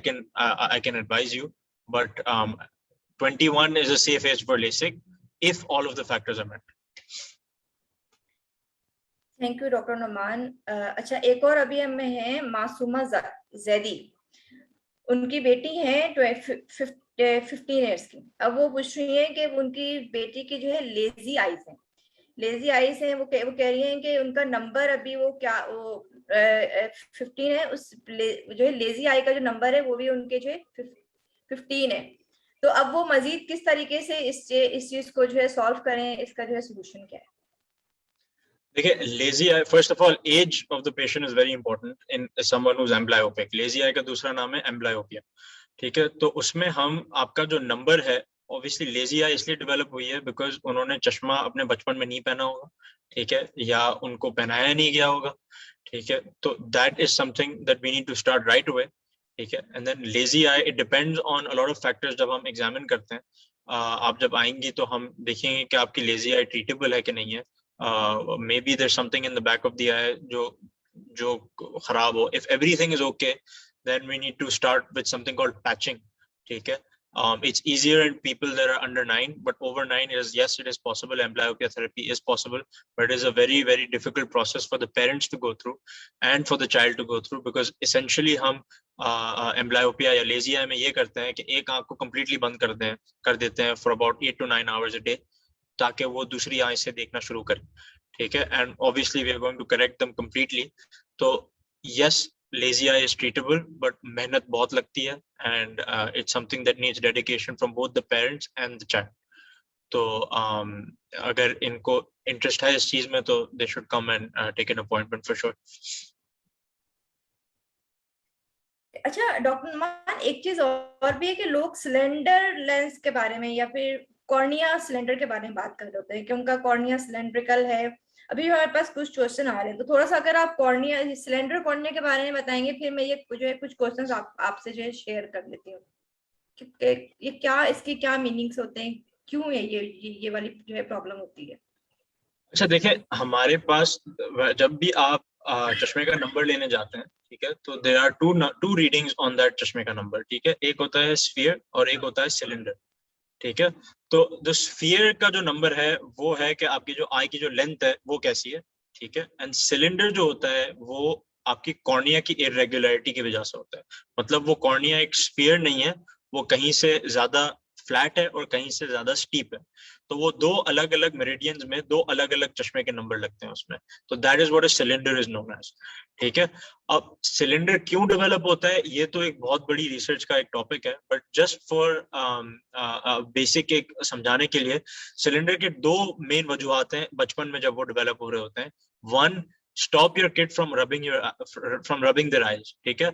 can advise you. But 21 is a safe age for LASIK if all of the factors are met. Thank you doctor Numan. अच्छा, एक और अभी हमें है मासूमा जैदी. उनकी बेटी है 15 ईयर्स की. अब वो पूछ रही है कि उनकी बेटी की जो है लेजी आईज है. वो कह रही हैं कि उनका नंबर अभी वो क्या 15 है, उस जो है लेजी आई का जो नंबर है वो भी उनके जो है 15 है. तो अब वो मजीद किस तरीके से इस चीज को जो है सॉल्व करें, इसका जो है सोल्यूशन क्या है? देखिए, lazy eye, first of all age of the patient is very important in someone who is amblyopic. Lazy eye का दूसरा नाम है एम्ब्लायोपिया. ठीक है, तो उसमें हम आपका जो नंबर है, ऑब्वियसली लेजी आई इसलिए डेवलप हुई है बिकॉज उन्होंने चश्मा अपने बचपन में नहीं पहना होगा. ठीक है, या उनको पहनाया नहीं गया होगा. ठीक है, तो that is something that we need to start right away. ठीक है, and then lazy eye it depends on a lot of factors. जब हम एग्जामिन करते हैं, आप जब आएंगी तो हम देखेंगे कि आपकी लेजी आई ट्रीटेबल है कि नहीं है. Maybe there's something in the back of the eye जो खराब हो. If everything is okay, then we need to start with something called patching. ठीक है, it's easier in people that are under 9, but over 9 is, yes, it is possible. Amblyopia therapy is possible, but it is a very, very difficult process for the parents to go through and for the child to go through, because essentially हम amblyopia या lazy eye में ये करते हैं कि एक आंख को completely बंद कर देते हैं for about 8 to 9 hours a day, ताकि वो दूसरी आंख से देखना शुरू करें. ठीक है, and obviously we are going to correct them completely. तो yes, lazy eye is treatable, but मेहनत बहुत लगती है, and it's something that needs dedication from both the parents and the child. तो अगर इनको इंटरेस्ट है इस चीज में तो they should come and take an appointment for sure. अच्छा डॉक्टर नुमान, एक चीज और भी है कि लोग सिलेंडर लेंस के बारे में या फिर कॉर्निया सिलेंडर के बारे में बात कर रहे होते हैं कि उनका कॉर्निया सिलेंड्रिकल है। अभी हमारे पास कुछ क्वेश्चन आ रहे हैं, तो थोड़ा सा अगर आप कॉर्निया सिलेंडर कॉर्निया के बारे में बताएंगे, फिर मैं ये जो है कुछ क्वेश्चन आपसे जो है शेयर कर लेती हूँ कि ये क्या, इसके क्या मीनिंग्स होते हैं, क्यों है ये वाली जो है प्रॉब्लम होती है। अच्छा देखिए, हमारे पास जब भी आप चश्मे का नंबर लेने जाते हैं, ठीक है, तो there are two readings on that चश्मे का नंबर, ठीक है। एक होता है स्फीयर और एक होता है सिलेंडर, ठीक है। तो जो स्फीयर का जो नंबर है वो है कि आपकी जो आई की जो लेंथ है वो कैसी है, ठीक है। एंड सिलेंडर जो होता है वो आपकी कॉर्निया की इरेगुलरिटी की वजह से होता है। मतलब वो कॉर्निया एक स्फीयर नहीं है, वो कहीं से ज्यादा फ्लैट है और कहीं से ज्यादा स्टीप है। तो वो दो अलग अलग मेरिडियंस में दो अलग अलग चश्मे के नंबर लगते हैं उसमें। तो that is what a cylinder is known as, ठीक है। अब सिलेंडर क्यों डेवलप होता है ये तो एक बहुत बड़ी रिसर्च का एक टॉपिक है, बट जस्ट फॉर बेसिक एक समझाने के लिए, सिलेंडर के दो मेन वजूहत हैं बचपन में जब वो डेवलप हो रहे होते हैं। One, stop your kid from rubbing their eyes, ठीक है।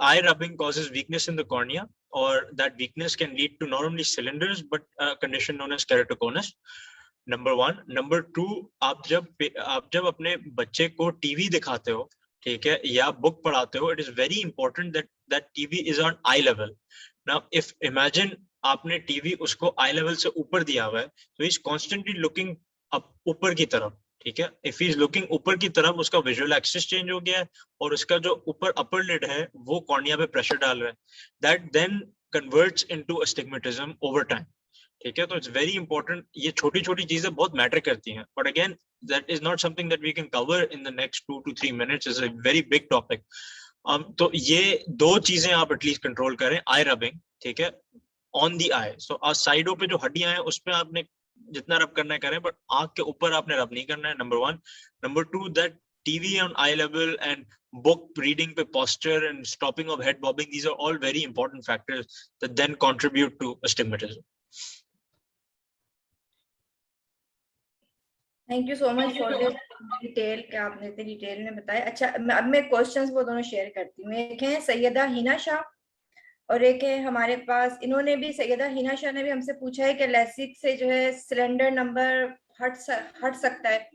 eye rubbing causes weakness in the cornea, or that weakness can lead to not only cylinders but a condition known as keratoconus. Number one. Number to, आप जब अपने बच्चे को टीवी दिखाते हो, ठीक है, या बुक पढ़ाते हो, it is very important that TV is on I level. Now if imagine आपने टीवी उसको आई लेवल से ऊपर दिया हुआ है, तो इज कॉन्स्टेंटली लुकिंग अप, ऊपर की तरफ, ठीक है। इफ इज लुकिंग ऊपर की तरफ, उसका विजुअल एक्सिस चेंज हो गया है और उसका जो ऊपर अपर लिड है वो कॉर्निया पे प्रेशर डाल रहा है। That then converts into astigmatism over time, ठीक है। तो इट्स वेरी इंपॉर्टेंट, ये छोटी छोटी चीजें बहुत मैटर करती हैं, but again that is not something that we can cover in the next 2 to 3 minutes, is a very big topic. तो ये दो चीजें आप एटलीस्ट कंट्रोल करें, आई रबिंग, ठीक है, ऑन दी आई। सो साइडों पे जो हड्डियां हैं उस पर आपने जितना रब करना है करें, बट आंख के ऊपर आपने रब नहीं करना है, number one. Number to, that TV on I level and book reading पे posture and stopping of head bobbing, these are all very important factors that then contribute to astigmatism. Thank you so much for this detail कि आपने इतनी डिटेल में बताया। अच्छा अब मैं क्वेश्चंस वो दोनों शेयर करती हूँ। एक है सैयदा हिना शाह और एक है हमारे पास, इन्होंने भी, सैयदा हिना शाह ने भी हमसे पूछा है कि लेसिक से जो है सिलेंडर नंबर हट सकता है।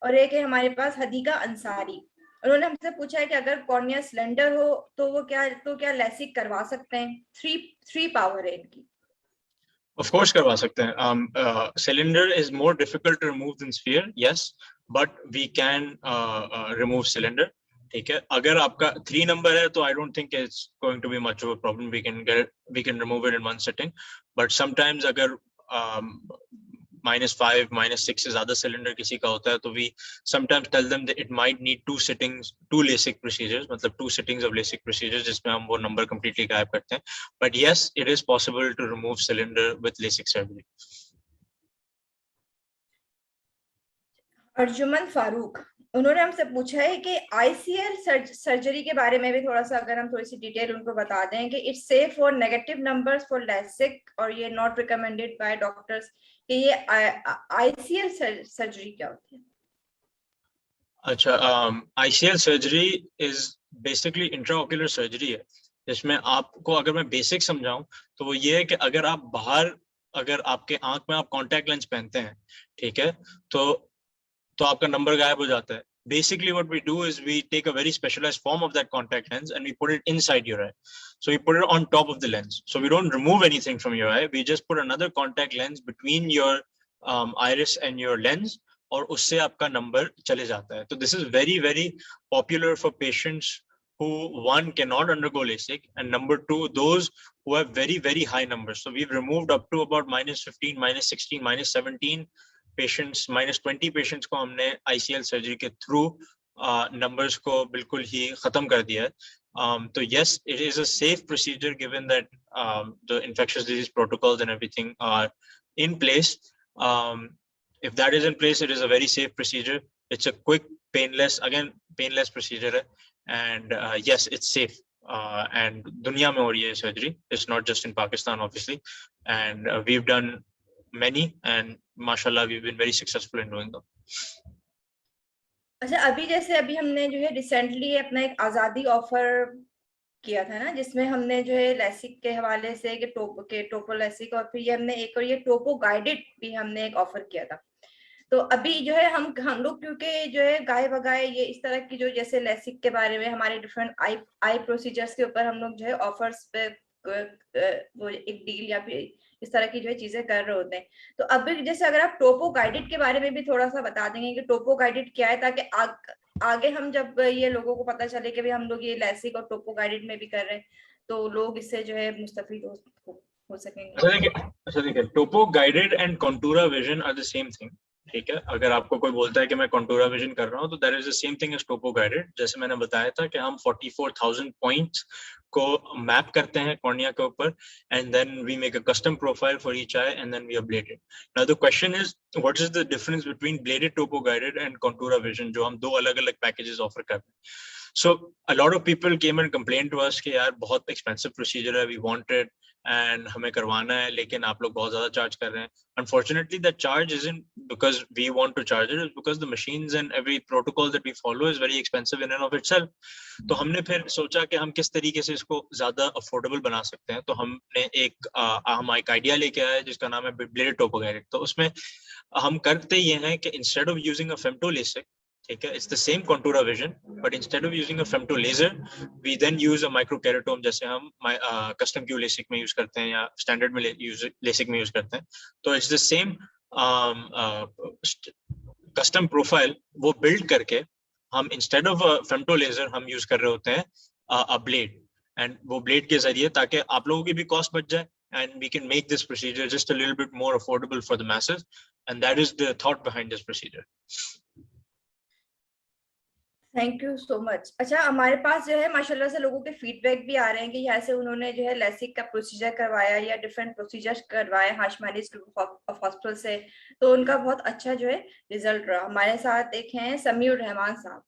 और एक है हमारे पास हदीका अंसारी, उन्होंने हमसे पूछा है कि अगर कॉर्निया सिलेंडर हो तो क्या लेसिक करवा सकते हैं। थ्री पावर है इनकी। Of course करवा सकते हैं। Cylinder is more difficult to remove than sphere, yes, but we can remove cylinder, ठीक है। अगर आपका 3 नंबर है तो I don't think it's going to be much of a problem. We can remove it in one sitting, but sometimes अगर -5 -6 से ज्यादा सिलेंडर किसी का होता है तो we sometimes tell them that it might need 2 sittings, 2 LASIK procedures, मतलब 2 sittings of LASIK procedures जिसमें हम वो नंबर completely गायब करते हैं। But yes, it is possible to remove cylinder with LASIK surgery. Arjuman Farooq, उन्होंने हमसे पूछा है कि आईसीएल सर्जरी के बारे में भी थोड़ा सा अगर हम थोड़ी सी डिटेल उनको बता दें कि it's safe for negative numbers for LASIK और ये नॉट रिकमेंडेड बाय डॉक्टर्स, कि ये आईसीएल सर्जरी क्या होती है। अच्छा, ICL surgery is basically intraocular surgery है, जिसमें आपको अगर मैं बेसिक समझाऊं तो वो ये है कि अगर आपके आंख में आप कॉन्टैक्ट लेंस पहनते हैं, ठीक है, तो आपका नंबर गायब हो जाता है। Basically what we do is we take a very specialized form of that contact lens and we put it inside your eye. So we put it on top of the lens. So we don't remove anything from your eye. We just put another contact lens between your iris and your lens, और उससे आपका नंबर चले जाता है। तो this is very very popular for patients who, one, cannot undergo LASIK, and number two, those who have very very high numbers. So we've removed up to about -15, -16, -17 patients, -20 patients को हमने आईसीएल सर्जरी के थ्रू नंबर्स को बिल्कुल ही खत्म कर दिया है। तो yes, it is a safe procedure given that the infectious disease protocols and everything are in place. If that is in place, it is a very safe procedure. It's a quick, painless procedure है, and yes, it's safe. And दुनिया में हो रही है surgery, it's not just in Pakistan obviously, and we have done many, and mashallah we've been very successful in doing them. अच्छा, अभी हमने जो है रिसेंटली अपना एक आजादी ऑफर किया था ना, जिसमें हमने जो है लैसिक के हवाले से कि टोपो लैसिक, और फिर ये हमने एक और ये टोपो गाइडेड भी हमने एक ऑफर किया था। तो अभी जो है हम लोग क्योंकि जो है गाय बगाए ये इस तरह की जो जैसे लैसिक के बारे में हमारे डिफरेंट आई प्रोसीजर्स के ऊपर हम लोग जो है ऑफर्स पे वो एक डील या फिर इस तरह की जो है चीजें कर रहे होते हैं। तो अभी जैसे अगर आप टोपो गाइडेड के बारे में भी थोड़ा सा बता देंगे कि टोपो गाइडेड क्या है, ताकि आगे हम जब ये लोगों को पता चले कि भाई हम लोग ये लैसिक और टोपो गाइडेड में भी कर रहे हैं, तो लोग इससे जो है मुस्तफीद हो सकेंगे। अच्छा देखिए, topo guided and Contoura vision are the same thing. ठीक है, अगर आपको कोई बोलता है कि मैं कॉन्टूरा विजन कर रहा हूँ, तो that is the same thing as topo guided. जैसे मैंने बताया था कि हम 44,000 पॉइंट्स को मैप करते हैं कॉर्निया के ऊपर, and then we make a custom profile for each eye and then we update it. Now the question is what is the difference between bladed topo guided and Contoura vision, जो हम दो अलग अलग पैकेजेस ऑफर करते हैं। So a lot of people came and complained to us कि यार बहुत expensive procedure है, we wanted and हमें करवाना है, लेकिन आप लोग बहुत ज़्यादा charge कर रहे हैं. Unfortunately, that charge isn't because we want to charge it, it's because the machines and every protocol that we follow is very expensive in and of itself. तो हमने फिर सोचा कि हम किस तरीके से इसको ज़्यादा affordable बना सकते हैं। तो हमने हम एक आइडिया लेके आए जिसका नाम है ब्लेडेड टोपो गाइडेड। तो उसमें हम करते ये हैं कि instead of using a femto LASIK, ठीक है, it's the same contour vision, but instead of using a femto laser, we then use a microkeratome, जैसे हम custom Q LASIK में use करते हैं या standard में LASIK में use करते हैं। तो it's the same custom profile वो build करके हम instead of a femto laser हम use कर रहे होते हैं a blade, and वो blade के जरिए ताकि आप लोगों की भी cost बच जाए, and we can make this procedure just a little bit more affordable for the masses, and that is the thought behind this procedure. Thank you so much. अच्छा, हमारे पास जो है माशाल्लाह से लोगों के फीडबैक भी आ रहे हैं कि यहाँ से उन्होंने जो है लैसिक का प्रोसीजर करवाया या डिफरेंट प्रोसीजर्स करवाए हाशमानीज ग्रुप ऑफ हॉस्पिटल से, तो उनका बहुत अच्छा जो है रिजल्ट रहा। हमारे साथ एक हैं समीउर रहमान साहब,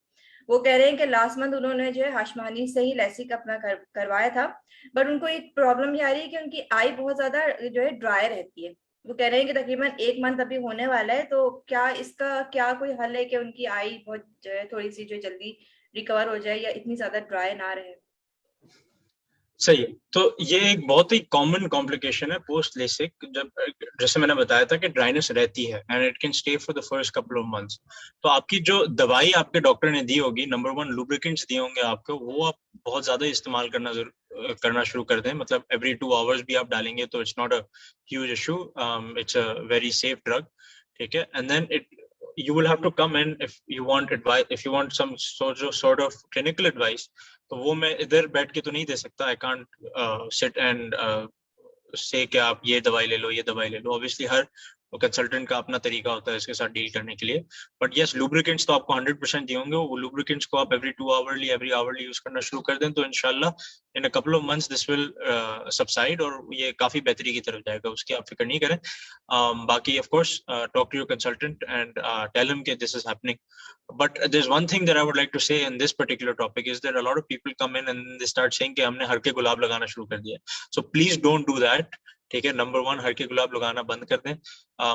वो कह रहे हैं कि लास्ट मंथ उन्होंने जो है हाशमानी से ही लैसिक अपना करवाया था, बट उनको एक प्रॉब्लम ये आ रही है कि उनकी आई बहुत ज्यादा जो है ड्राई रहती है। वो कह रहे हैं कि तकरीबन 1 मंथ अभी होने वाला है, तो क्या इसका क्या कोई हल है कि उनकी आई बहुत जो है थोड़ी सी जो जल्दी रिकवर हो जाए या इतनी ज्यादा ड्राई ना रहे। सही है। तो ये एक बहुत ही कॉमन कॉम्प्लिकेशन है पोस्ट लेसिक, जब जैसे मैंने बताया था कि ड्राइनेस रहती है and it can stay for the first couple of months. तो आपकी जो दवाई आपके डॉक्टर ने दी होगी, नंबर 1 लुब्रिकेंट्स दिए होंगे आपको, वो आप बहुत ज्यादा इस्तेमाल करना शुरू कर दें। मतलब एवरी 2 आवर्स भी आप डालेंगे तो it's not a huge issue, it's a very safe drug. ठीक है, and then you will have to come in if you want advice, if you want some sort of clinical advice, तो वो मैं इधर बैठ के तो नहीं दे सकता। आई कांट सिट एंड से कि आप ये दवाई ले लो, ये दवाई ले लो। ऑब्वियसली हर कंसल्टेंट का अपना तरीका होता है इसके साथ डील करने के लिए, बट यस लुब्रिकेंट्स तो आपको 100% दिए होंगे। वो लुब्रिकेंट्स को आप every 2 hourly every hourly use करना शुरू कर दें तो इंशाल्लाह in a couple of months this will subside, और ये काफी बेहतरी की तरफ जाएगा, उसकी आप फिक्र नहीं करें। बाकी of course talk to your consultant and tell him कि this is happening. But there's one thing that I would like to say in this particular topic is that a lot of people come in and they start saying कि हमने हर के गुलाब लगाना शुरू कर दिया। So please don't do that। ठीक है, नंबर 1 हर के गुलाब लगाना बंद कर दें।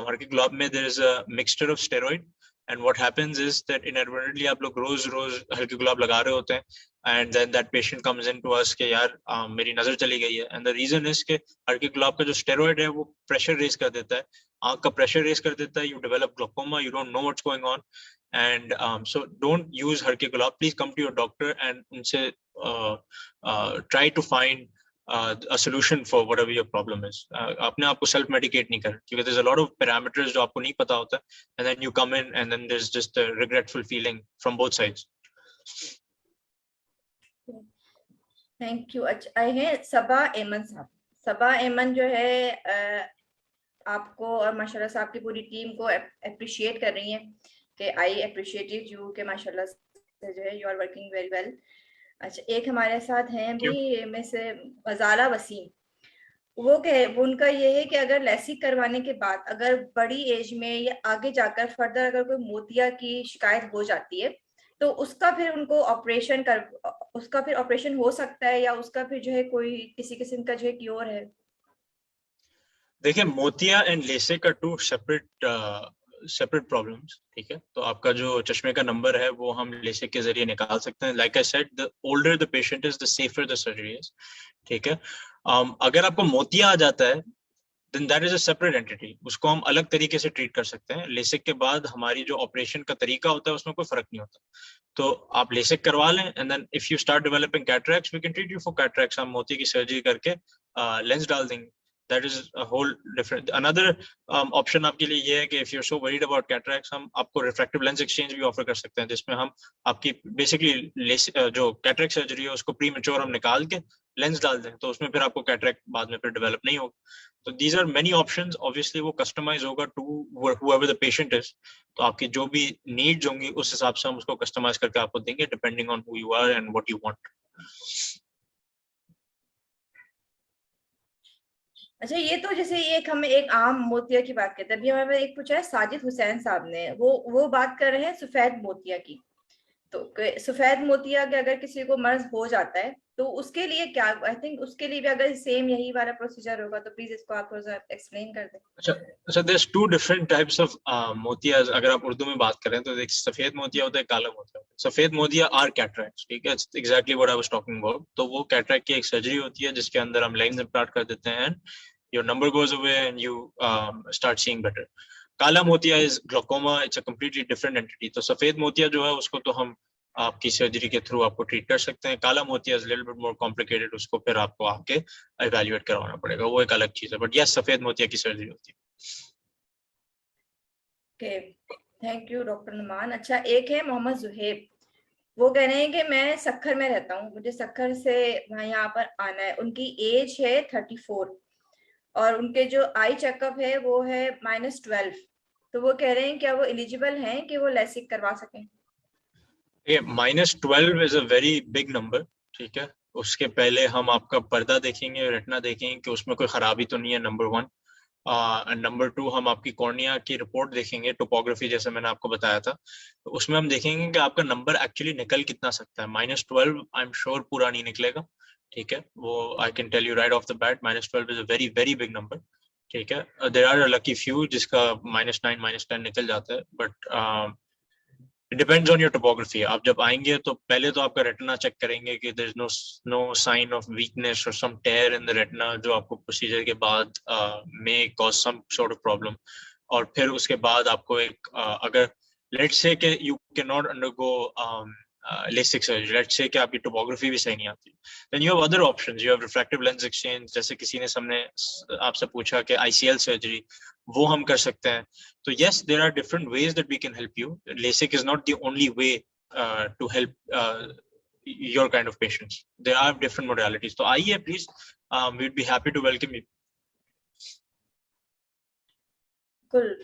हर के गुलाब में there is a mixture of steroid, and what happens is that inadvertently आप लोग रोज हर के गुलाब लगा रहे होते हैं, and then that patient comes in to us कि यार मेरी नजर चली गई है, and the reason is कि हर के गुलाब का जो steroid है वो pressure raise कर देता है, आंख का pressure raise कर देता है, you develop glaucoma, you don't know what's going on, and so don't use हर के गुलाब। Please come to your doctor and उनसे try to find a solution for whatever your problem is। अपने आप को self medicate नहीं कर, क्योंकि there's a lot of parameters जो आपको नहीं पता होता, and then you come in and then there's just a regretful feeling from both sides। Thank you. अच्छा, आए हैं सबा एमन साहब। सबा एमन जो है आपको और माशाल्लाह से आपकी पूरी टीम को अप्रिशिएट कर रही हैं कि आई अप्रिशिएट यू कि माशाल्लाह से जो है you are working very well. अच्छा, एक हमारे साथ हैं भी में से मजाला वसीम, वो उनका ये है कि अगर लैसिक करवाने के बाद अगर बड़ी एज में या आगे जाकर फर्दर अगर कोई मोतिया की शिकायत हो जाती है तो उसका फिर उनको उसका फिर ऑपरेशन हो सकता है या उसका फिर जो है कोई किसी किस्म का जो है क्योर है? देखिए, मोतिया एंड लेसिक का टू सेपरेट प्रॉब्लम्स, ठीक है। तो आपका जो चश्मे का नंबर है वो हम लेसिक के जरिए निकाल सकते हैं। Like I said, the older the patient is, the safer the surgery is, ठीक है। अगर आपको मोतिया आ जाता है, then that is a separate entity, उसको हम अलग तरीके से ट्रीट कर सकते हैं। लेसिक के बाद हमारी जो ऑपरेशन का तरीका होता है उसमें कोई फर्क नहीं होता। तो आप लेसिक करवा लें, and then if you start developing cataracts, we can treat you for cataracts. हम मोती की सर्जरी करके लेंस डाल देंगे। That is a whole different. Another option आपके लिए ये है कि if you are so worried about cataracts, हम आपको रिफ्रैक्टिव लेंस एक्सचेंज भी ऑफर कर सकते हैं, जिसमें हम आपकी बेसिकली जो कैटरैक्ट सर्जरी है उसको प्री मेच्योर हम निकाल के लेंस डाल दें, तो उसमें फिर आपको कैटरैक्ट बाद में फिर डेवलप नहीं होगा। तो these are many options, obviously वो कस्टमाइज होगा to whoever the patient is। तो आपकी जो भी नीड्स होंगी उस हिसाब से हम उसको कस्टमाइज करके आपको देंगे, depending on who you are and what you want। अच्छा, ये तो जैसे ये एक हमें एक आम मोतिया की बात करते हैं। अभी हमें एक पूछा है साजिद हुसैन साहब ने, वो बात कर रहे हैं सफेद मोतिया की। तो सफेद मोतिया के अगर किसी को मर्ज हो जाता है तो उसके लिए क्या, आई थिंक उसके लिए भी अगर सेम यही वाला प्रोसीजर होगा, तो प्लीज इसको आप थोड़ा सा एक्सप्लेन कर दें। अच्छा अच्छा, there's two different types of Motiaz. अगर आप उर्दू में बात करें तो एक सफेद मोतिया होता है, काला मोतिया होता है। सफेद मोतिया आर कैटरैक्ट्स, ठीक है, exactly what I was talking about. तो वो कैटरैक्ट की एक सर्जरी होती है जिसके अंदर हम लेंस इम्प्लांट कर देते हैं, your number goes away and you start seeing better। काला मोतिया is glaucoma, it's a completely different entity. तो सफेद मोतिया जो है उसको तो हम आपकी सर्जरी के थ्रू आपको ट्रीट कर सकते हैं। काला मोतिया is little bit more complicated, उसको फिर आपको आके इवैल्यूएट करवाना पड़ेगा, वो एक अलग चीज है। बट यस, सफेद मोतिया की सर्जरी होती है। Okay, thank you doctor Numan. अच्छा, एक है मोहम्मद जुहेब, वो कह रहे हैं कि मैं सक्खर में रहता हूँ, मुझे सक्खर से यहाँ पर आना है। उनकी एज है 34 और उनके जो आई चेकअप है वो है -12। तो वो कह रहे हैं क्या वो एलिजिबल हैं कि वो लेसिक करवा सकें? ये -12 is a very big number, ठीक है। उसके पहले हम आपका पर्दा देखेंगे, रेटिना देखेंगे कि उसमें कोई खराबी तो नहीं है, नंबर 1। नंबर 2, हम आपकी कॉर्निया की रिपोर्ट देखेंगे, टोपोग्राफी, जैसे मैंने आपको बताया था। तो उसमें हम देखेंगे कि आपका नंबर एक्चुअली निकल कितना सकता है। -12 आई एम श्योर पूरा नहीं निकलेगा, ठीक है। वो I can tell you right off the bat, -12 is a very very big number, ठीक है। There are a lucky few जिसका -9 -10 निकल जाता है, but it depends on your topography. आप जब आएंगे तो पहले तो आपका रेटिना चेक करेंगे कि there is no sign of weakness और some tier in the retina, जो आपको प्रोसीजर के बाद may cause some sort of problem. और फिर उसके बाद आपको एक अगर let's say that you can not undergo LASIK surgery, let's say that आपकी टोपोग्राफी भी सही नहीं आती, then you have other options. You have refractive lens exchange, जैसे किसी ने हमने आपसे पूछा कि ICL सर्जरी, वो हम कर सकते हैं। So yes, there are different ways that we can help you. LASIK is not the only way to help your kind of patients. There are different modalities. So आइए please, we'd be happy to welcome you. कुल।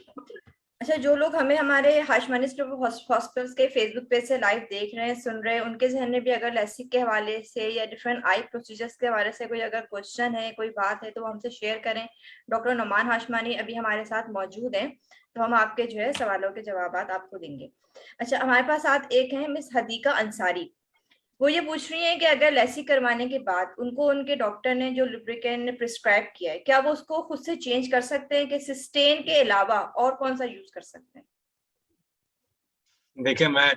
अच्छा, जो लोग हमें हमारे हाशमानी हॉस्पिटल्स के फेसबुक पेज से लाइव देख रहे हैं, सुन रहे हैं, उनके जहन में भी अगर लेसिक के हवाले से या डिफरेंट आई प्रोसीजर्स के हवाले से कोई अगर क्वेश्चन है, कोई बात है, तो वो हमसे शेयर करें। डॉक्टर नुमान हाशमानी अभी हमारे साथ मौजूद हैं, तो हम आपके जो है सवालों के जवाब आपको देंगे। अच्छा, हमारे पास साथ एक है मिस हदीका अंसारी। वो ये पूछ रही है कि अगर लेसिक करवाने के बाद उनको उनके डॉक्टर ने जो लुब्रिकेंट प्रिस्क्राइब किया है, क्या वो उसको खुद से चेंज कर सकते हैं कि सिस्टेन के अलावा और कौन सा यूज कर सकते हैं? देखिए, मैं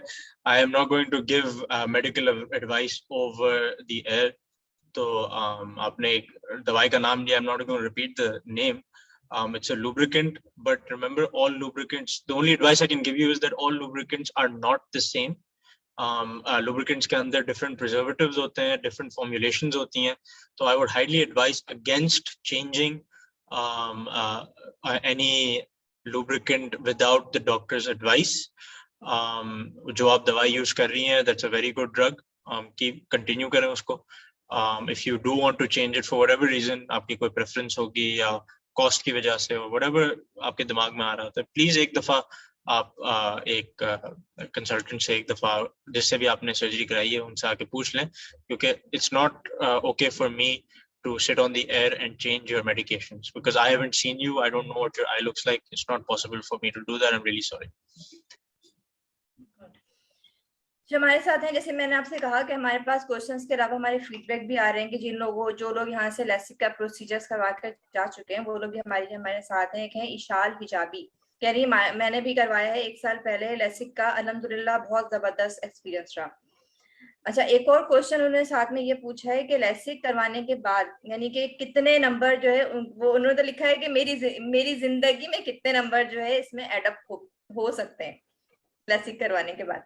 I am not going to give medical advice over the air. तो आपने एक दवाई का नाम लिया, I am not going to repeat the name. It's a lubricant, but remember, all lubricants, the only advice I can give you is that all lubricants are not the same. Lubricants के अंदर different preservatives होते हैं, different formulations होती हैं। तो I would highly advise against changing any lubricant without the doctor's advice। जो आप दवाई यूज कर रही हैं, that's a very good drug, keep continue करें उसको। If you do want to change it for whatever reason, आपकी कोई preference होगी या कॉस्ट की वजह से, whatever आपके दिमाग में आ रहा था, प्लीज एक दफा आप एक कंसल्टेंट से एक दफा जिससे भी आपने सर्जरी कराई है उनसे आके पूछ लें, क्योंकि it's not okay for me to sit on the air and change your medications, because I haven't seen you, I don't know what your eye looks like, it's not possible for me to do that, I'm really sorry। जो हमारे साथ हैं, जैसे मैंने आपसे कहा कि हमारे पास क्वेश्चंस के अलावा हमारे फीडबैक भी आ रहे हैं कि जो लोग यहाँ से लेसिक का प्रोसीजर्स करवा कर जा चुके हैं, वो लोग भी हमारे साथ हैं। एक है इशाल हिजाबी, कह रही मैंने भी करवाया है 1 साल पहले लेसिक का, अल्हम्दुलिल्लाह बहुत जबरदस्त एक्सपीरियंस रहा। अच्छा, एक और क्वेश्चन उन्होंने साथ में ये पूछा है कि लेसिक करवाने के बाद यानी कि कितने नंबर जो है, वो उन्होंने तो लिखा है कि मेरी जिंदगी में कितने नंबर जो है इसमें एडअप हो सकते हैं लेसिक करवाने के बाद।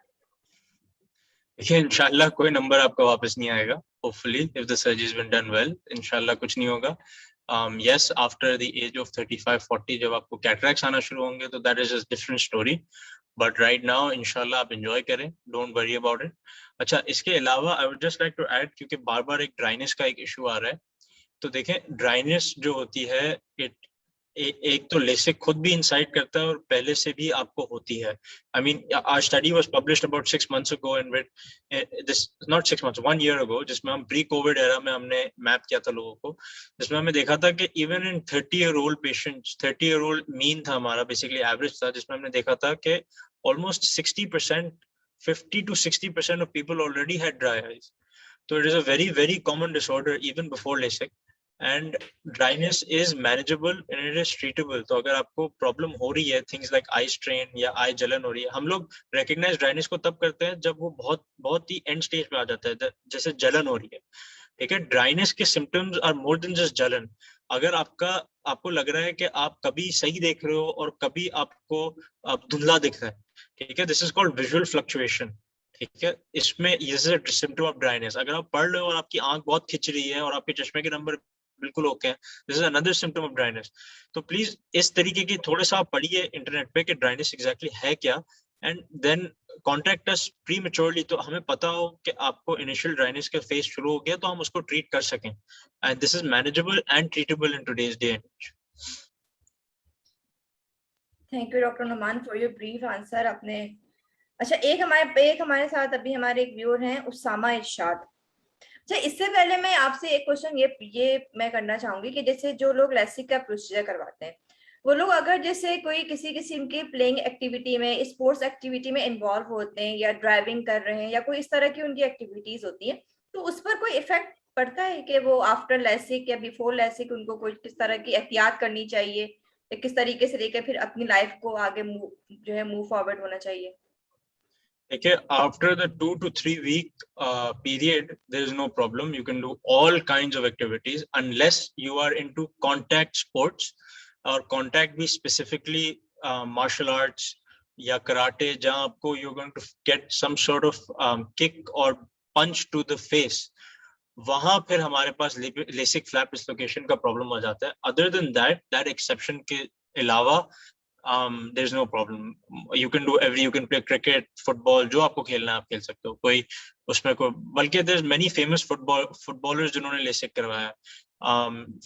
देखिए इंशाल्लाह कोई नंबर आपका वापस नहीं आएगा। Hopefully if the surgery has been done well, इंशाल्लाह कुछ नहीं होगा। yes, after the age of 35-40 जब आपको कैटरैक्ट्स आना शुरू होंगे तो that is a different story, but right now इंशाल्लाह आप एंजॉय करें, डोंट वरी अबाउट इट। अच्छा, इसके अलावा I would just like to add, क्योंकि बार बार एक ड्राइनेस का एक इशू आ रहा है, तो देखें ड्राइनेस जो होती है, एक तो लेसिक खुद भी इंसाइट करता है और पहले से भी आपको होती है। I mean our study was published about 6 months ago in which this not 6 months, 1 year ago, जिसमें हम प्री कोविड एरा में हमने मैप किया था लोगों को, जिसमें हमने देखा था कि even in 30-year-old patients, 30-year-old mean था हमारा, बेसिकली एवरेज था, जिसमें हमने देखा था कि almost 60%, 50 to 60% of people already had dry eyes. So it is a very very common disorder even before LASIK, and dryness is manageable and it is treatable. तो अगर आपको प्रॉब्लम हो रही है, थिंग्स लाइक आई स्ट्रेन या आई जलन हो रही है, हम लोग रिकग्नाइज ड्राइनेस को तब करते हैं जब वो बहुत बहुत ही एंड स्टेज पे आ जाता है, जैसे जलन हो रही है। ठीक है, ड्राइनेस के symptoms are more than just जलन। अगर आपको लग रहा है कि आप कभी सही देख रहे हो और कभी आपको धुंधला दिख रहा है, ठीक है, this is called visual fluctuation. ठीक है, इसमें ये सिम्टम ऑफ ड्राइनेस। अगर आप पढ़ रहे हो और आपकी आंख बहुत खिंच रही है और आपके चश्मे के नंबर बिल्कुल ओके हैं, this is another symptom of dryness. तो प्लीज इस तरीके की थोड़ा सा आप पढ़िए इंटरनेट पे कि ड्राइनेस एग्जैक्टली है क्या, and then contact us prematurely, तो हमें पता हो कि आपको इनिशियल ड्राइनेस का फेज शुरू हो गया तो हम उसको ट्रीट कर सकें, and this is manageable and treatable in today's day and age. Thank you doctor Numan for your brief answer. आपने अच्छा, एक हमारे साथ अभी हमारे एक व्यूअर हैं उसामा इरशाद। अच्छा, इससे पहले मैं आपसे एक क्वेश्चन ये मैं करना चाहूंगी कि जैसे जो लोग लेसिक का प्रोसीजर करवाते हैं, वो लोग अगर जैसे कोई किसी किस्म की प्लेइंग एक्टिविटी में, स्पोर्ट्स एक्टिविटी में इन्वॉल्व होते हैं या ड्राइविंग कर रहे हैं या कोई इस तरह की उनकी एक्टिविटीज होती है, तो उस पर कोई इफेक्ट पड़ता है कि वो आफ्टर लेसिक या बिफोर लेसिक उनको कोई किस तरह की एहतियात करनी चाहिए या किस तरीके से लेकर फिर अपनी लाइफ को आगे मूव फॉरवर्ड होना चाहिए? Okay, after the 2 to 3 week period, there is no problem. You can do all kinds of activities unless you are into contact sports, or contact भी specifically martial arts या karate, जहाँ आपको you're going to get some sort of kick or punch to the face, वहां फिर हमारे पास लेसिक फ्लैप डिस्लोकेशन का प्रॉब्लम आ जाता है। अदर देन दैट एक्सेप्शन के अलावा there's no problem. You can do you can play cricket, football, जो आपको खेलना है आप खेल सकते हो, कोई उसमें कोई, बल्कि there's many famous footballers जिन्होंने लेसिक करवाया।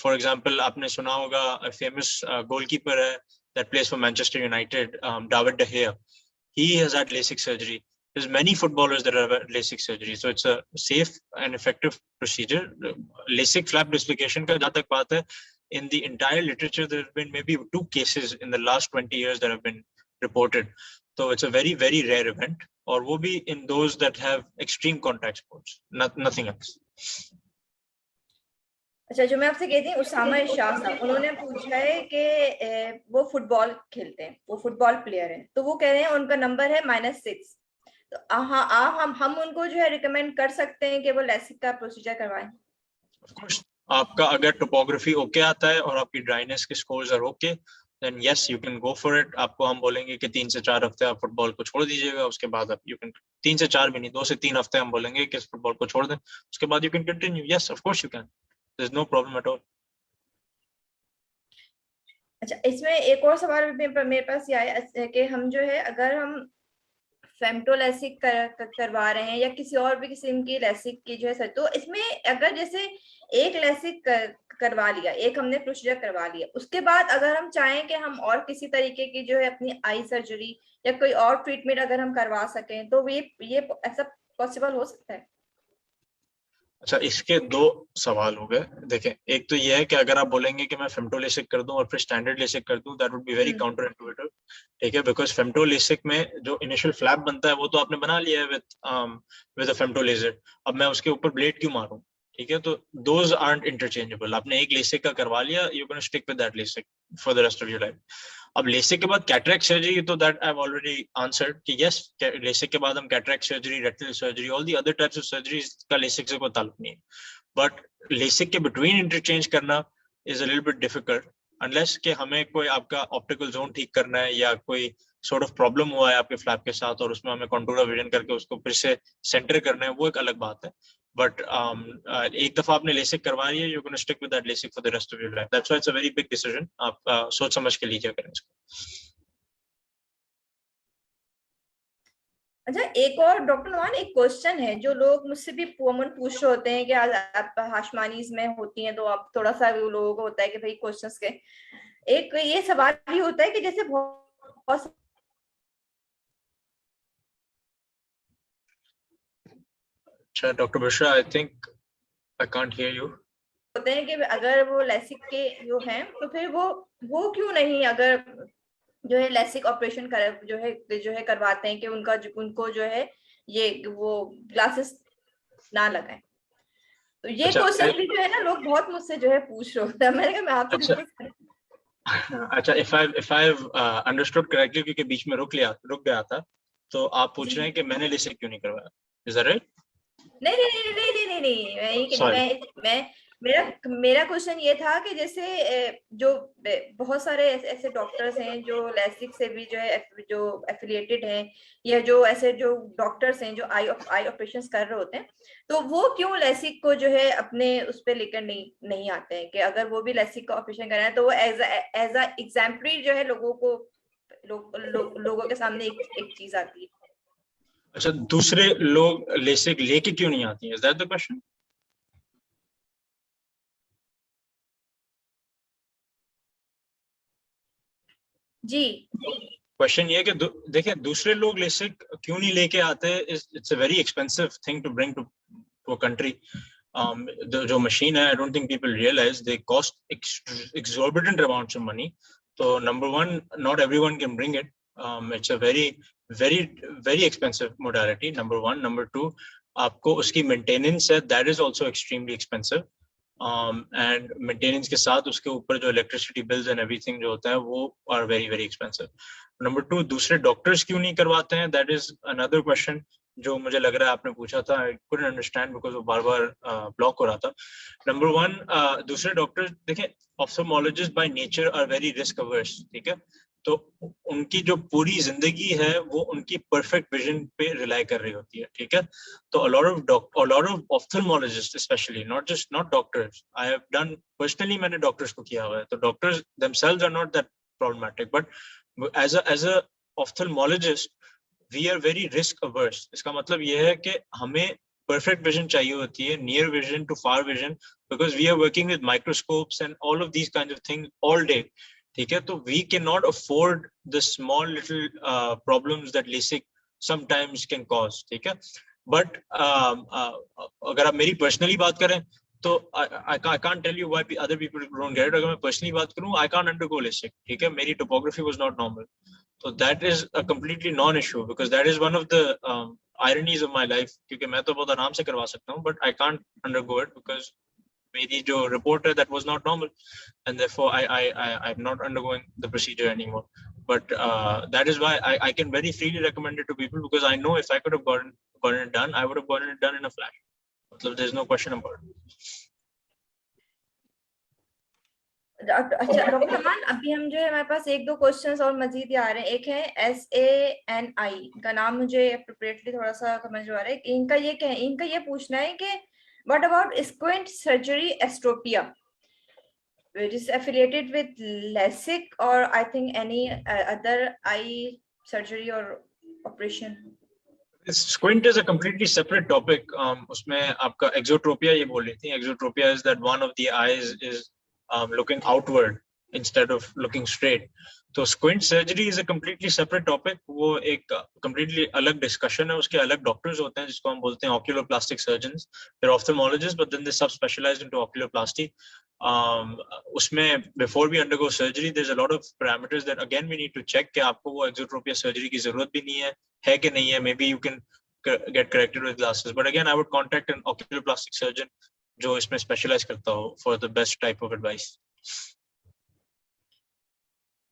For example, आपने सुना होगा famous goalkeeper है that plays for Manchester United, David De Gea. He has had LASIK surgery. There's many footballers that have had LASIK surgery, so it's a safe and effective procedure. LASIK flap dislocation का जहाँ तक बात है, in the entire literature there have been maybe 2 cases in the last 20 years that have been reported. So it's a very very rare event, और वो भी in those that have extreme contact sports, nothing else. अच्छा, जो मैं आपसे कहती हूँ उसामा इरशाद साहब, उन्होंने पूछा है कि वो फुटबॉल खेलते हैं, वो फुटबॉल प्लेयर हैं, तो वो कह रहे हैं उनका नंबर है -6, तो हाँ हम उनको जो है रिकमेंड कर सकते हैं कि वो लेसिक का प्रोसीजर करवाएं? Of course, आपका अगर टोपोग्राफी ओके आता है और आपकी ड्राइनेस के scores are okay, then yes you can go for it. आपको हम बोलेंगे कि 3 से 4 हफ्ते आप फुटबॉल को छोड़ दीजिएगा, उसके बाद आप you can 3 से 4 भी नहीं, 2 से 3 हफ्ते हम बोलेंगे कि फुटबॉल को छोड़ दें, उसके बाद you can continue. Yes, of course you can. There's no problem at all. अच्छा, इसमें एक और सवाल मेरे पास ये आया कि हम जो है अगर हम फेमटो लेसिक करवा रहे हैं या किसी और भी किस्म की लेसिक की जो है सर, तो इसमें अगर जैसे एक लेसिक करवा लिया, एक हमने प्रोसीजर करवा लिया, उसके बाद अगर हम चाहें कि हम और किसी तरीके की जो है अपनी आई सर्जरी या कोई और ट्रीटमेंट अगर हम करवा सकें, तो ये ऐसा पॉसिबल हो सकता है? अच्छा, इसके दो सवाल हो गए। देखें, एक तो ये है कि अगर आप बोलेंगे कि मैं फेमटो लेसिक कर दूं और फिर स्टैंडर्ड लेसिक कर दूं, that would be very counter intuitive. ठीक है, बिकॉज फेमटो लेसिक में जो इनिशियल फ्लैप बनता है वो तो आपने बना लिया है विद अ फेमटो लेजर। अब मैं उसके ऊपर ब्लेड क्यों मारूं? ठीक है, तो दोज आर्ट इंटरचेंजेबल। आपने एक लेसिक का करवा लिया, you can stick with that LASIK for the rest of your life. अब लेसिक के बाद कैटरेक्ट सर्जरी, तो that I have already answered कि यस, लेसिक के बाद हम cataract surgery, retinal surgery, all the other types of surgeries का लेसिक से कोई ताल्लुक नहीं है। बट लेसिक के बिटवीन इंटरचेंज करना is a little bit difficult, unless कि हमें कोई आपका ऑप्टिकल जोन ठीक करना है या कोई सॉर्ट ऑफ प्रॉब्लम हुआ है आपके फ्लैप के साथ और उसमें हमें कंटूर ऑफ विजन करके उसको फिर से सेंटर करना है, वो एक अलग बात है। बट एक दफा आपने लेसिक करवा रही है, you can stick with that LASIK for the rest of your life. That's why it's a very big decision. आप सोच समझ के लीजिए करें इसको। अच्छा, एक और डॉक्टर नुमान, एक क्वेश्चन है जो लोग मुझसे भी कॉमन पूछ रहे होते हैं कि आज आप हाशमानीज में होती हैं तो आप थोड़ा सा लोगों को होता है कि भाई क्वेश्चंस के एक ये सवाल भी होता है कि जैसे बहुत अच्छा doctor Mishra, I think I can't hear you. होते हैं कि अगर वो लेसिक के जो हैं तो फिर वो क्यों नहीं, अगर जो है लेसिक ऑपरेशन कर जो है करवाते हैं कि उनको जो है ये वो ग्लासेस ना लगाएं। तो ये अच्छा क्वेश्चन भी जो है ना लोग बहुत मुझसे जो है पूछ रहे होते हैं। मैंने कहा मैं आपसे अच्छा डिस्कस करूं। अच्छा, इफ आई अंडरस्टूड करेक्टली, क्योंकि बीच में रुक गया था, तो आप पूछ जी, रहे हैं कि मैंने लेसिक क्यों नहीं करवाया, इज दैट राइट? नहीं नहीं नहीं नहीं नहीं नहीं नहीं, मैं ये कि नहीं, सॉरी। मैं मेरा मेरा क्वेश्चन ये था कि जैसे जो बहुत सारे ऐसे डॉक्टर्स हैं जो लेसिक से भी जो है जो एफिलिएटेड हैं, या जो ऐसे जो डॉक्टर्स हैं जो आई ऑपरेशंस कर रहे होते हैं, तो वो क्यों लेसिक को जो है अपने उस पर लेकर नहीं आते हैं कि अगर वो भी लेसिक का ऑपरेशन कर रहे हैं तो वो एज अ एग्जाम्पलरी जो है लोगों को लोगों के सामने एक चीज आती है। अच्छा, दूसरे लोग लेसिक लेके क्यों नहीं आती हैं, इज दैट द क्वेश्चन? जी क्वेश्चन ये है कि देखिए, दूसरे लोग लेसिक क्यों नहीं लेके आते, it's a very expensive thing to bring to a country. जो मशीन है, I don't think people realize they cost exorbitant amounts of money. तो number one, not everyone can bring it. It's a very very very expensive modality, number one. Number two, आपको उसकी मेंटेनेंस है, that is also extremely expensive. And maintenance के साथ उसके ऊपर जो इलेक्ट्रिसिटी बिल्स एंड एवरीथिंग जो होता है वो are very very expensive. Number two, दूसरे डॉक्टर्स क्यों नहीं करवाते हैं, दैट इज अनदर क्वेश्चन जो मुझे लग रहा है आपने पूछा था। आई कुडंट अंडरस्टैंड बिकॉज वो बार बार ब्लॉक हो रहा था। नंबर वन, दूसरे डॉक्टर देखें, ophthalmologists by nature are very risk averse. ठीक है, तो उनकी जो पूरी जिंदगी है वो उनकी परफेक्ट विजन पे रिलाई कर रही होती है। ठीक है, तो a lot of ophthalmologists especially, not doctors, I have done personally, मैंने डॉक्टर्स को किया हुआ है, तो doctors themselves are not that problematic, but as a ophthalmologist we are very risk averse। इसका मतलब ये है कि हमें perfect vision चाहिए होती है, near vision to far vision, because we are working with microscopes and all of these kinds of things all day। ठीक है, तो we cannot afford the small little problems that LASIK sometimes can cause। ठीक है, बट अगर आप मेरी पर्सनली बात करें तो I can't tell you why other people don't get it। अगर मैं पर्सनली बात करूं, I can't undergo LASIK। ठीक है, मेरी topography was not normal, so that is a completely non-issue because that is one of the ironies of my life, क्योंकि मैं तो बहुत आराम से करवा सकता हूं, but I can't undergo it because मेरी जो रिपोर्ट है that was not normal, and therefore I'm not undergoing the procedure anymore। But that is why I can very freely recommend it to people, because I know if I could have gotten it done, I would have gotten it done in a flash। मतलब there's no question about it। अच्छा डॉक्टर अमान, अभी हम जो है हमारे पास एक दो क्वेश्चंस और मजीद आ रहे हैं। एक है SANI का नाम मुझे अप्रोप्रिएटली थोड़ा सा समझ आ रहा है। इनका ये पूछना है कि what about squint surgery esotropia, which is affiliated with LASIK or I think any other eye surgery or operation? Squint is a completely separate topic। उसमें आपका exotropia ये बोल रही थी। Exotropia is that one of the eyes is looking outward instead of looking straight। तो squint surgery is a completely separate topic, वो एक कम्प्लीटली अलग डिस्कशन है, उसके अलग डॉक्टर्स होते हैं जिसको हम बोलते हैं ऑक्यूलोप्लास्टिक सर्जन्स, फिर ऑफ्थल्मोलॉजिस्ट, बट देन दे सब स्पेशलाइज्ड इनटू ऑक्यूलोप्लास्टी. उसमें before we undergo surgery there is a lot of parameters that again we need to check कि आपको वो एक्सोट्रोपिया सर्जरी की जरूरत भी नहीं है कि नहीं है. May be you can get corrected with glasses, but again I would contact an oculoplastic surgeon जो इसमें स्पेशलाइज करता हो for the best type of advice.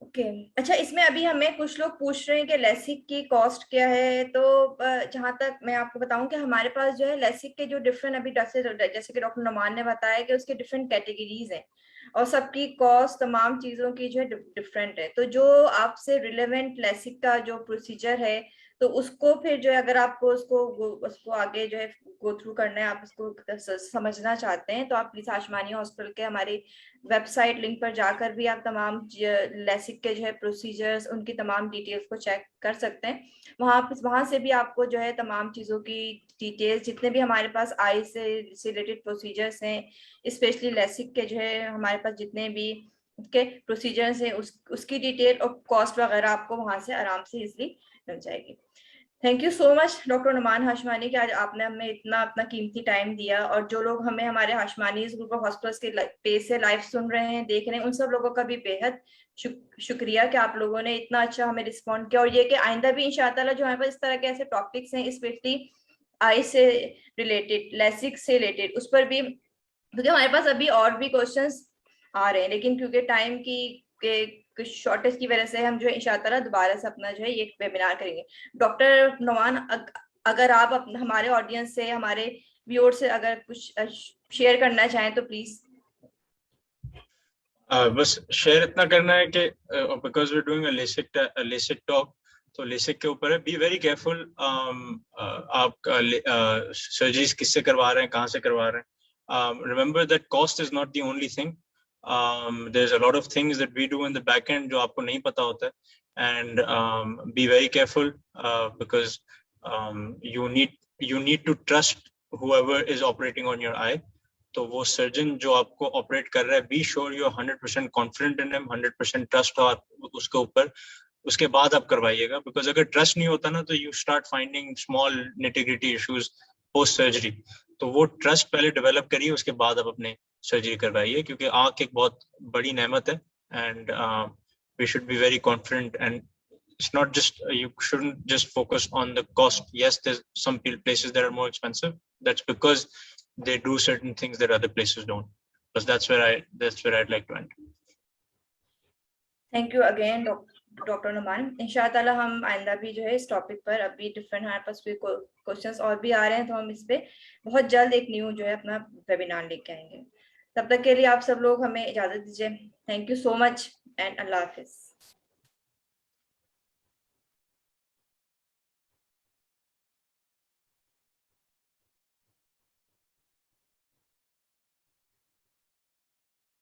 Okay अच्छा, इसमें अभी हमें कुछ लोग पूछ रहे हैं कि लेसिक की कॉस्ट क्या है. तो जहां तक मैं आपको बताऊं कि हमारे पास जो है लेसिक के जो डिफरेंट अभी जैसे कि डॉक्टर नुमान ने बताया कि उसके डिफरेंट कैटेगरीज हैं और सबकी कॉस्ट तमाम चीजों की जो है डिफरेंट है. तो जो आपसे रिलेवेंट लेसिक का जो प्रोसीजर है तो उसको फिर जो है अगर आपको उसको आगे जो है गो थ्रू करना है, आप उसको समझना चाहते हैं, तो आप प्लीज आशमानी हॉस्पिटल के हमारी वेबसाइट लिंक पर जाकर भी आप तमाम लेसिक के जो है प्रोसीजर्स, उनकी तमाम डिटेल्स को चेक कर सकते हैं. वहां से भी आपको जो है तमाम चीजों की डिटेल्स, जितने भी हमारे पास आई से रिलेटेड प्रोसीजर्स हैं, स्पेशली लेसिक के जो है हमारे पास जितने भी के प्रोसीजर्स हैं उसकी डिटेल और कॉस्ट वगैरह आपको वहां से आराम से इजिली मिल जाएगी. Thank you so much doctor Numan Hashmani कि आज आपने हमें इतना अपना कीमती टाइम दिया. और जो लोग हमें हमारे हाशमानी ग्रुप ऑफ हॉस्पिटल्स के पेज से लाइव सुन रहे हैं, देख रहे हैं, उन सब लोगों का भी बेहद शुक्रिया कि आप लोगों ने इतना अच्छा हमें रिस्पॉन्ड किया. और ये कि आइंदा भी इंशाअल्लाह जो हमारे पास इस तरह के ऐसे टॉपिक्स हैं स्पेशली आई से रिलेटेड, लेसिक से रिलेटेड, उस पर भी, क्योंकि हमारे पास अभी और भी क्वेश्चंस आ रहे हैं, लेकिन क्योंकि टाइम की शॉर्टेज की वजह से हम जो है इंशाअल्लाह दोबारा से अपना जो है ये वेबिनार करेंगे. डॉक्टर नुमान, अगर आप हमारे ऑडियंस से, हमारे व्यूअर्स से अगर कुछ शेयर करना चाहें तो प्लीज. बस शेयर इतना करना है कि because we are doing a LASIK talk, तो लेसिक के ऊपर है, बी वेरी केयरफुल. आप सर्जरीज किससे करवा रहे हैं, कहाँ से करवा रहे हैं. Remember that cost is not the only thing. there's a lot of things that we do in the back end जो आपको नहीं पता होता है, and be very careful because you need to trust whoever is operating on your eye. तो वो सर्जन जो आपको ऑपरेट कर रहा है, be sure you 100% confident in him, 100% trust हो उसके ऊपर, उसके बाद आप करवाइएगा. बिकॉज अगर ट्रस्ट नहीं होता ना तो you start finding small nitty-gritty issues post surgery. तो वो ट्रस्ट पहले डेवलप करिए, उसके बाद आप अपने सर्जरी करवाइए, क्योंकि आंख एक बहुत बड़ी नेमत है. And we should be very confident, and it's not just you shouldn't just focus on the cost. Yes, there's some places that are more expensive. That's because they do certain things that other places don't. But that's where I'd like to end. Thank you again doctor Numan. इंशाअल्लाह हम आइंदा भी जो है इस टॉपिक पर, अभी डिफरेंट हमारे पास भी क्वेश्चंस और भी आ रहे हैं, तो हम इस पे बहुत जल्द एक न्यू जो है अपना वेबिनार लेके आएंगे. तब तक के लिए आप सब लोग हमें इजाजत दीजिए. Thank you so much and Allah Hafiz.